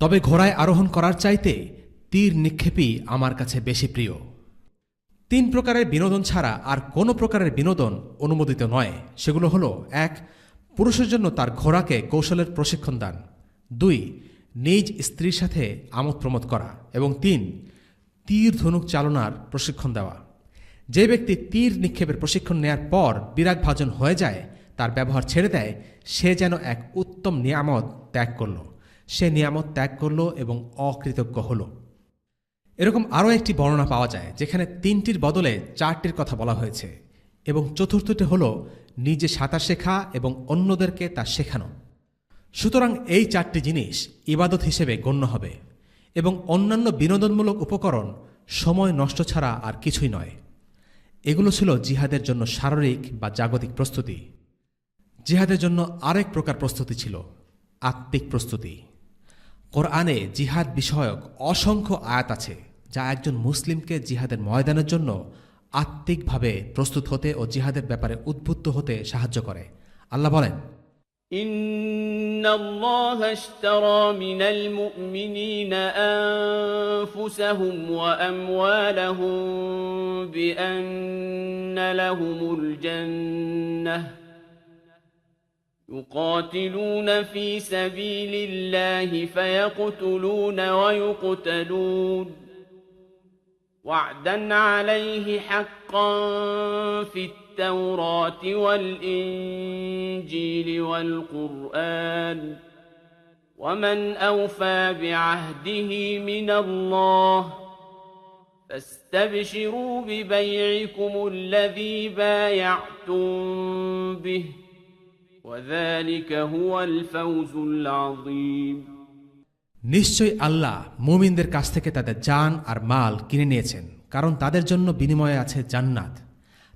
তবে ঘোড়ায় আরোহণ করার চাইতে তীর নিক্ষেপই আমার কাছে বেশি প্রিয়। 3 প্রকারের বিনোদন ছাড়া আর কোনো প্রকারের বিনোদন অনুমোদিত নয়। সেগুলো হলো: 1. পুরুষের জন্য তার ঘোড়াকে কৌশলের প্রশিক্ষণ দান। 2. নিজ স্ত্রীর সাথে আমোদ প্রমোদ করা। এবং 3. তীর ধনুক চালনার প্রশিক্ষণ দেওয়া। যে ব্যক্তি তীর নিক্ষেপের প্রশিক্ষণ নেয়ার পর বিরাগভাজন হয়ে যায়, তার ব্যবহার ছেড়ে দেয়, সে যেন এক উত্তম নিয়ামত ত্যাগ করল। সে নিয়ামত ত্যাগ করল এবং অকৃতজ্ঞ হল। এরকম আরও একটি বর্ণনা পাওয়া যায় যেখানে 3টির বদলে 4টির কথা বলা হয়েছে, এবং চতুর্থটি হল নিজে সাঁতার শেখা এবং অন্যদেরকে তা শেখানো। সুতরাং এই 4টি জিনিস ইবাদত হিসেবে গণ্য হবে, এবং অন্যান্য বিনোদনমূলক উপকরণ সময় নষ্ট ছাড়া আর কিছুই নয়। এগুলো ছিল জিহাদের জন্য শারীরিক বা জাগতিক প্রস্তুতি। জিহাদের জন্য আরেক প্রকার প্রস্তুতি ছিল আত্মিক প্রস্তুতি। কোরআনে জিহাদ বিষয়ক অসংখ্য আয়াত আছে যা একজন মুসলিমকে জিহাদের ময়দানের জন্য আত্মিকভাবে প্রস্তুত হতে ও জিহাদের ব্যাপারে উদ্বুদ্ধ হতে সাহায্য করে। আল্লাহ বলেন, إن الله اشترى من المؤمنين أنفسهم وأموالهم بأن لهم الجنة يقاتلون في سبيل الله فيقتلون ويقتلون وعدا عليه حقا في التوراة والإنجيل والقرآن ومن أوفى بعهده من الله فاستبشروا ببيعكم الذي بايعتم به وذلك هو الفوز العظيم নিশ্চয়ই আল্লাহ মুমিনদের কাছ থেকে তাদের জান আর মাল কিনে নিয়েছেন, কারণ তাদের জন্য বিনিময়ে আছে জান্নাত।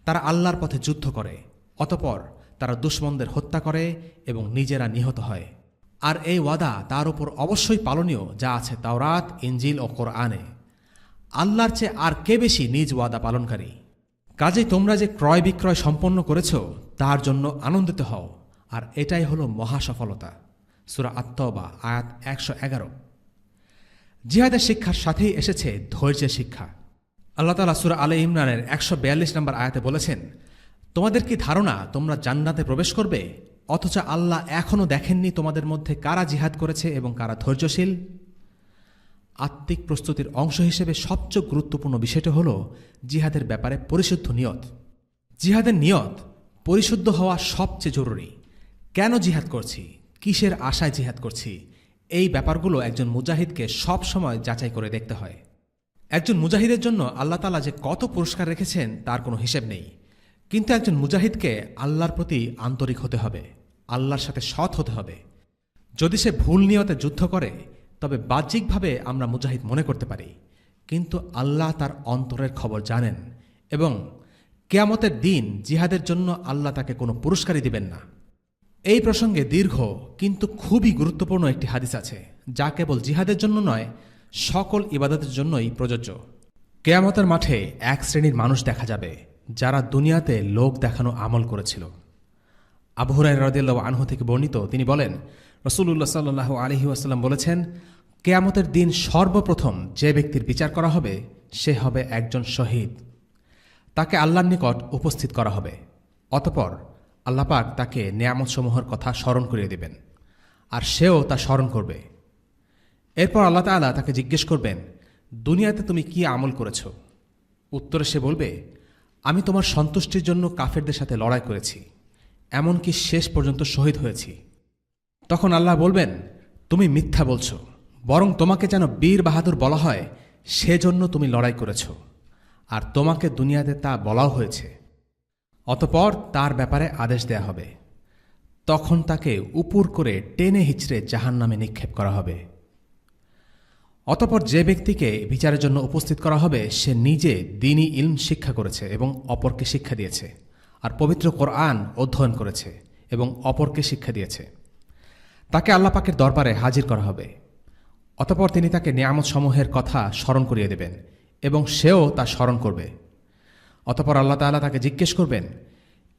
তারা আল্লাহর পথে যুদ্ধ করে, অতঃপর তারা দুশমনদের হত্যা করে এবং নিজেরা নিহত হয়। আর এই ওয়াদা তার উপর অবশ্যই পালনীয় যা আছে তাওরাত, ইনজিল ও কোরআনে। আল্লাহর চেয়ে আর কে বেশি নিজ ওয়াদা পালনকারী? কাজেই তোমরা যে ক্রয় বিক্রয় সম্পন্ন করেছ তার জন্য আনন্দিত হও, আর এটাই হলো মহাসফলতা। সূরা আত-তাওবা আয়াত 111। জিহাদের শিক্ষার সাথেই এসেছে ধৈর্যের শিক্ষা। আল্লাহ তাআলা সূরা আলে ইমরানের 142 নম্বর আয়াতে বলেছেন, তোমাদের কি ধারণা তোমরা জান্নাতে প্রবেশ করবে, অথচ আল্লাহ এখনও দেখেননি তোমাদের মধ্যে কারা জিহাদ করেছে এবং কারা ধৈর্যশীল? আত্মিক প্রস্তুতির অংশ হিসেবে সবচেয়ে গুরুত্বপূর্ণ বিষয়টি হল জিহাদের ব্যাপারে পরিশুদ্ধ নিয়ত। জিহাদের নিয়ত পরিশুদ্ধ হওয়া সবচেয়ে জরুরি। কেন জিহাদ করছি, কিসের আশায় জিহাদ করছি, এই ব্যাপারগুলো একজন মুজাহিদকে সব সময় যাচাই করে দেখতে হয়। একজন মুজাহিদের জন্য আল্লাহ তাআলা যে কত পুরস্কার রেখেছেন তার কোনো হিসেব নেই, কিন্তু একজন মুজাহিদকে আল্লাহর প্রতি আন্তরিক হতে হবে, আল্লাহর সাথে সৎ হতে হবে। যদি সে ভুল নিয়তে যুদ্ধ করে তবে বাহ্যিকভাবে আমরা মুজাহিদ মনে করতে পারি, কিন্তু আল্লাহ তার অন্তরের খবর জানেন এবং কিয়ামতের দিন জিহাদের জন্য আল্লাহ তাকে কোনো পুরস্কারই দিবেন না। এই প্রসঙ্গে দীর্ঘ কিন্তু খুবই গুরুত্বপূর্ণ একটি হাদিস আছে, যা কেবল জিহাদের জন্য নয়, সকল ইবাদতের জন্যই প্রযোজ্য। কিয়ামতের মাঠে এক শ্রেণীর মানুষ দেখা যাবে যারা দুনিয়াতে লোক দেখানো আমল করেছিল। আবু হুরায়রা রাদিয়াল্লাহু আনহু থেকে বর্ণিত, তিনি বলেন, রাসূলুল্লাহ সাল্লাল্লাহু আলাইহি ওয়াসাল্লাম বলেছেন, কিয়ামতের দিন সর্বপ্রথম যে ব্যক্তির বিচার করা হবে সে হবে একজন শহীদ। তাকে আল্লাহর নিকট উপস্থিত করা হবে, অতঃপর আল্লাহ পাক তাকে নেয়ামতসমূহের কথা স্মরণ করিয়ে দেবেন, আর সেও তা স্মরণ করবে। এরপর আল্লাহ তাআলা তাকে জিজ্ঞেস করবেন, দুনিয়াতে তুমি কি আমল করেছ? উত্তরে সে বলবে, আমি তোমার সন্তুষ্টির জন্য কাফেরদের সাথে লড়াই করেছি, এমনকি শেষ পর্যন্ত শহীদ হয়েছি। তখন আল্লাহ বলবেন, তুমি মিথ্যা বলছ, বরং তোমাকে যেন বীর বাহাদুর বলা হয় সেজন্য তুমি লড়াই করেছ, আর তোমাকে দুনিয়াতে তা বলাও হয়েছে। অতঃপর তার ব্যাপারে আদেশ দেয়া হবে। তখন তাকে উপুর করে টেনে হিচড়ে জাহান্নামে নিক্ষেপ করা হবে। অতঃপর যে ব্যক্তিকে বিচারের জন্য উপস্থিত করা হবে সে নিজে দ্বীনি ইলম শিক্ষা করেছে এবং অপরকে শিক্ষা দিয়েছে, আর পবিত্র কোরআন অধ্যয়ন করেছে এবং অপরকে শিক্ষা দিয়েছে। তাকে আল্লাহ পাকের দরবারে হাজির করা হবে। অতঃপর তিনি তাকে নিয়ামত সমূহের কথা স্মরণ করিয়ে দেবেন এবং সেও তা স্মরণ করবে। অতঃপর আল্লাহ তাআলা তাকে জিজ্ঞেস করবেন,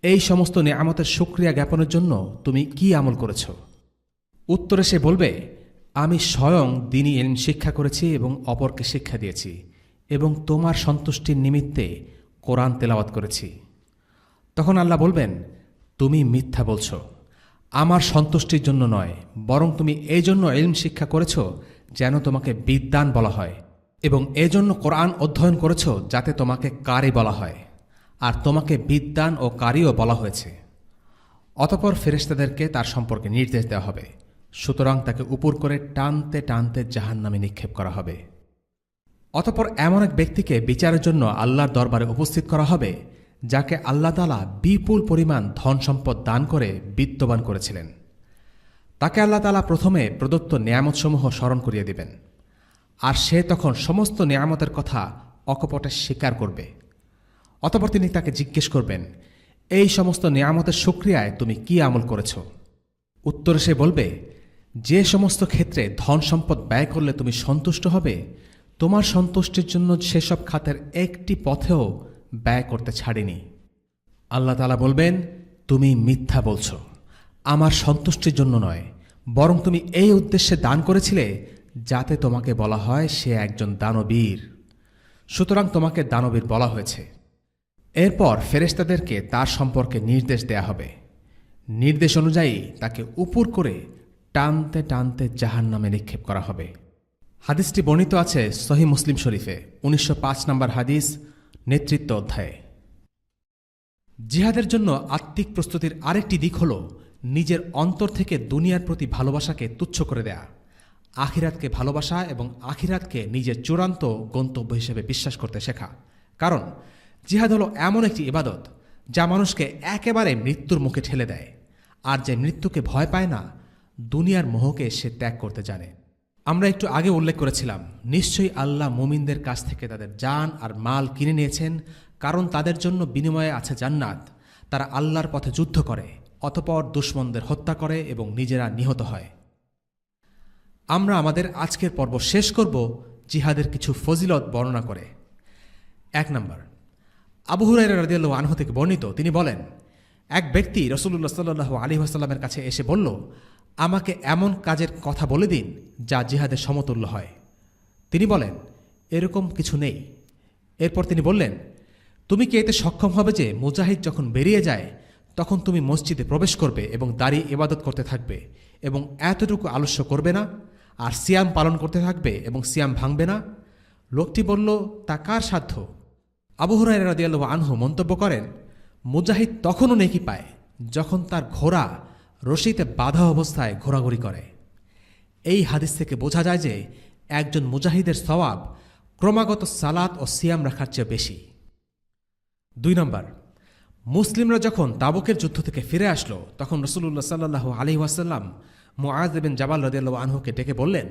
এই সমস্ত নিয়ামতের শুকরিয়া জ্ঞাপনের জন্য তুমি কি আমল করেছ? উত্তরে সে বলবে, আমি স্বয়ং দ্বীনি ইলম শিক্ষা করেছি এবং অপরকে শিক্ষা দিয়েছি এবং তোমার সন্তুষ্টির নিমিত্তে কোরআন তেলাওয়াত করেছি। তখন আল্লাহ বলবেন, তুমি মিথ্যা বলছ, আমার সন্তুষ্টির জন্য নয়, বরং তুমি এই জন্য ইলম শিক্ষা করেছ যেন তোমাকে বিদ্বান বলা হয়, এবং এজন্য কোরআন অধ্যয়ন করেছ যাতে তোমাকে কারি বলা হয়, আর তোমাকে বিদ্বান ও কারিও বলা হয়েছে। অতঃপর ফেরেশতাদেরকে তার সম্পর্কে নির্দেশ দেওয়া হবে, সুতরাং তাকে উপর করে টানতে টানতে জাহান্নামে নিক্ষেপ করা হবে। অতঃপর এমন এক ব্যক্তিকে বিচারের জন্য আল্লাহর দরবারে উপস্থিত করা হবে যাকে আল্লাহ তাআলা বিপুল পরিমাণ ধন সম্পদ দান করে বিত্তবান করেছিলেন। তাকে আল্লাহ তাআলা প্রথমে প্রদত্ত নেয়ামতসমূহ স্মরণ করিয়ে দিবেন, আর সে তখন সমস্ত নেয়ামতের কথা অকপটে স্বীকার করবে। অতঃপর তিনি তাকে জিজ্ঞেস করবেন, এই সমস্ত নেয়ামতের শুকরিয়ায় তুমি কি আমল করেছ? উত্তরে সে বলবে, যে সমস্ত ক্ষেত্রে ধন সম্পদ ব্যয় করলে তুমি সন্তুষ্ট হবে, তোমার সন্তুষ্টির জন্য সেসব খাতের একটি পথেও ব্যয় করতে ছাড়িনি। আল্লাহ তাআলা বলবেন, তুমি মিথ্যা বলছ, আমার সন্তুষ্টির জন্য নয়, বরং তুমি এই উদ্দেশ্যে দান করেছিলে যাতে তোমাকে বলা হয় সে একজন দানবীর, সুতরাং তোমাকে দানবীর বলা হয়েছে। এরপর ফেরেশতাদেরকে তার সম্পর্কে নির্দেশ দেয়া হবে। নির্দেশ অনুযায়ী তাকে উপর করে টানতে টানতে জাহান্নামে নিক্ষেপ করা হবে। হাদিসটি বর্ণিত আছে সহিহ মুসলিম শরীফে 1905 নম্বর হাদিস, নেতৃত্ব অধ্যায়ে। জিহাদের জন্য আত্মিক প্রস্তুতির আরেকটি দিক হল নিজের অন্তর থেকে দুনিয়ার প্রতি ভালোবাসাকে তুচ্ছ করে দেয়া, আখিরাতকে ভালোবাসা এবং আখিরাতকে নিজের চূড়ান্ত গন্তব্য হিসেবে বিশ্বাস করতে শেখা। কারণ জিহাদ হলো এমন একটি ইবাদত যা মানুষকে একেবারে মৃত্যুর মুখে ঠেলে দেয়, আর যে মৃত্যুকে ভয় পায় না, দুনিয়ার মোহকে সে ত্যাগ করতে জানে। আমরা একটু আগে উল্লেখ করেছিলাম, নিশ্চয়ই আল্লাহ মুমিনদের কাছ থেকে তাদের জান আর মাল কিনে নিয়েছেন, কারণ তাদের জন্য বিনিময়ে আছে জান্নাত। তারা আল্লাহর পথে যুদ্ধ করে, অতঃপর দুশমনদের হত্যা করে এবং নিজেরা নিহত হয়। আমরা আমাদের আজকের পর্ব শেষ করব জিহাদের কিছু ফজিলত বর্ণনা করে। 1 নম্বর, আবু হুরায়রা রাদিয়াল্লাহু আনহু থেকে বর্ণিত, তিনি বলেন, এক ব্যক্তি রাসূলুল্লাহ সাল্লাল্লাহু আলাইহি ওয়াসাল্লামের কাছে এসে বলল, আমাকে এমন কাজের কথা বলে দিন যা জিহাদের সমতুল্য হয়। তিনি বলেন, এরকম কিছু নেই। এরপর তিনি বললেন, তুমি কি এতে সক্ষম হবে যে মুজাহিদ যখন বেরিয়ে যায় তখন তুমি মসজিদে প্রবেশ করবে এবং দাঁড়িয়ে ইবাদত করতে থাকবে এবং এতটুকু আলস্য করবে না, আর সিয়াম পালন করতে থাকবে এবং সিয়াম ভাঙবে না? লোকটি বলল, তা কার সাধ্য? আবু হুরায়রা রাদিয়াল্লাহু আনহু মন্তব্য করেন, মুজাহিদ তখনও নেকি পায় যখন তার ঘোড়া রশিতে বাঁধা অবস্থায় ঘোরাঘুরি করে। এই হাদিস থেকে বোঝা যায় যে একজন মুজাহিদের সওয়াব ক্রমাগত সালাত ও সিয়াম রাখার চেয়ে বেশি। 2 নম্বর, মুসলিমরা যখন তাবুকের যুদ্ধ থেকে ফিরে আসলো তখন রাসূলুল্লাহ সাল্লাল্লাহু আলাইহি ওয়াসাল্লাম মুআয ইবনে জাবাল রাদিয়াল্লাহু আনহুকে ডেকে বললেন,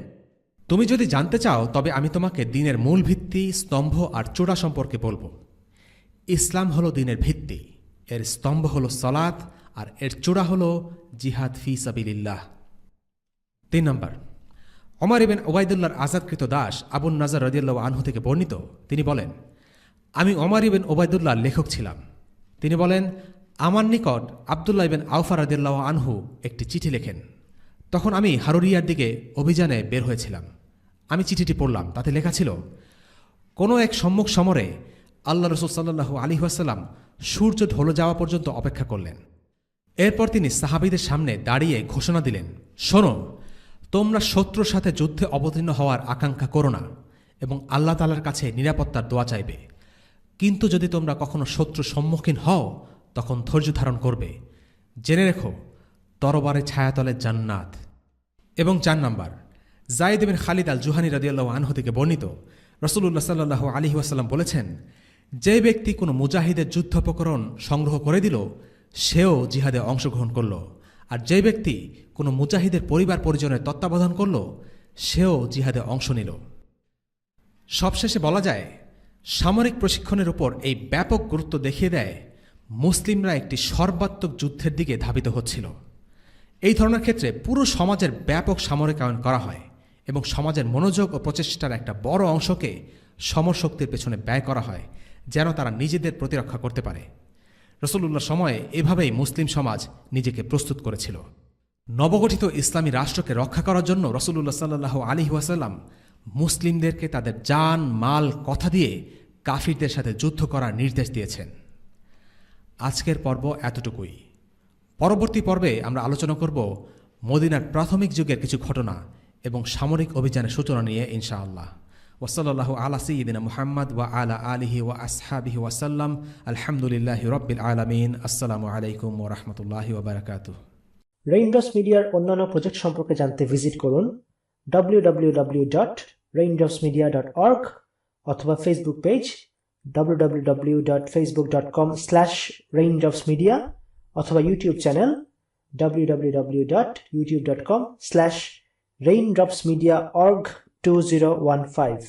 তুমি যদি জানতে চাও তবে আমি তোমাকে দ্বীনের মূল ভিত্তি, স্তম্ভ আর চূড়া সম্পর্কে বলবো। ইসলাম হলো দ্বীনের ভিত্তি, এর স্তম্ভ হলো সালাত, আর এর চূড়া হলো জিহাদ ফি সাবিলিল্লাহ। 3 নম্বর, ওমর ইবনে উবাইদুল্লাহর আজাদকৃত দাস আবুন নাজার রাদিয়াল্লাহু আনহু থেকে বর্ণিত, তিনি বলেন, আমি ওমর ইবনে উবাইদুল্লাহর লেখক ছিলাম। তিনি বলেন, আমার নিকট আব্দুল্লাহ ইবনে আওফা রাদিয়াল্লাহু আনহু একটি চিঠি লেখেন। তখন আমি হারুরিয়ার দিকে অভিযানে বের হয়েছিলাম। আমি চিঠিটি পড়লাম। তাতে লেখা ছিল, কোনো এক সম্মুখ সমরে আল্লাহ রাসূল সাল্লাল্লাহু আলাইহি ওয়াসাল্লাম সূর্য ঢলে যাওয়া পর্যন্ত অপেক্ষা করলেন। এরপর তিনি সাহাবীদের সামনে দাঁড়িয়ে ঘোষণা দিলেন, শোনো, তোমরা শত্রুর সাথে যুদ্ধে অবতীর্ণ হওয়ার আকাঙ্ক্ষা করো না এবং আল্লাহ তাআলার কাছে নিরাপত্তার দোয়া চাইবে। কিন্তু যদি তোমরা কখনো শত্রুর সম্মুখীন হও তখন ধৈর্য ধারণ করবে। জেনে রেখো, তরবারে ছায়াতলে জান্নাত। এবং 4 নম্বর, যায়েদ বিন খালিদ আল জুহানি রাদিয়াল্লাহু আনহু থেকে বর্ণিত, রাসূলুল্লাহ সাল্লাল্লাহু আলাইহি ওয়াসাল্লাম বলেছেন, যে ব্যক্তি কোনো মুজাহিদের যুদ্ধোপকরণ সংগ্রহ করে দিল সেও জিহাদে অংশগ্রহণ করল, আর যে ব্যক্তি কোনো মুজাহিদের পরিবার পরিজনের তত্ত্বাবধান করল সেও জিহাদে অংশ নিল। সবশেষে বলা যায়, সামরিক প্রশিক্ষণের উপর এই ব্যাপক গুরুত্ব দেখিয়ে দেয় মুসলিমরা একটি সর্বাত্মক যুদ্ধের দিকে ধাবিত হচ্ছিল। এই ধরনের ক্ষেত্রে পুরো সমাজের ব্যাপক সামরিকায়ন করা হয় এবং সমাজের মনোযোগ ও প্রচেষ্টার একটা বড় অংশকে সমরশক্তির পেছনে ব্যয় করা হয় যেন তারা নিজেদের প্রতিরক্ষা করতে পারে। রাসূলুল্লাহর সময়ে এভাবেই মুসলিম সমাজ নিজেকে প্রস্তুত করেছিল। নবগঠিত ইসলামী রাষ্ট্রকে রক্ষা করার জন্য রাসূলুল্লাহ সাল্লাল্লাহু আলাইহি ওয়াসাল্লাম মুসলিমদেরকে তাদের জান, মাল, কথা দিয়ে কাফিরদের সাথে যুদ্ধ করার নির্দেশ দিয়েছেন। আজকের পর্ব এতটুকুই। পরবর্তী পর্বে আমরা আলোচনা করব মদিনার প্রাথমিক যুগের কিছু ঘটনা এবং সামরিক অভিযানের সূচনা নিয়ে ইনশাআল্লাহ। ওয়াসাল্লাল্লাহু আলা সাইয়্যিদিনা মুহাম্মদ ওয়া আলা আলিহি ওয়া আসহাবিহি ওয়াসাল্লাম। আলহামদুলিল্লাহি রাব্বিল আলামিন। আসসালামু আলাইকুম ওয়া রাহমাতুল্লাহি ওয়া বারাকাতুহু। রেইনড্রপস মিডিয়ার অন্যান্য প্রজেক্ট সম্পর্কে জানতে ভিজিট করুন www.raindropsmedia.org অথবা ফেসবুক পেজ www.facebook.com/raindropsmedia অথবা ইউটিউব চ্যানেল www.youtube.com/raindropsmediaorg2015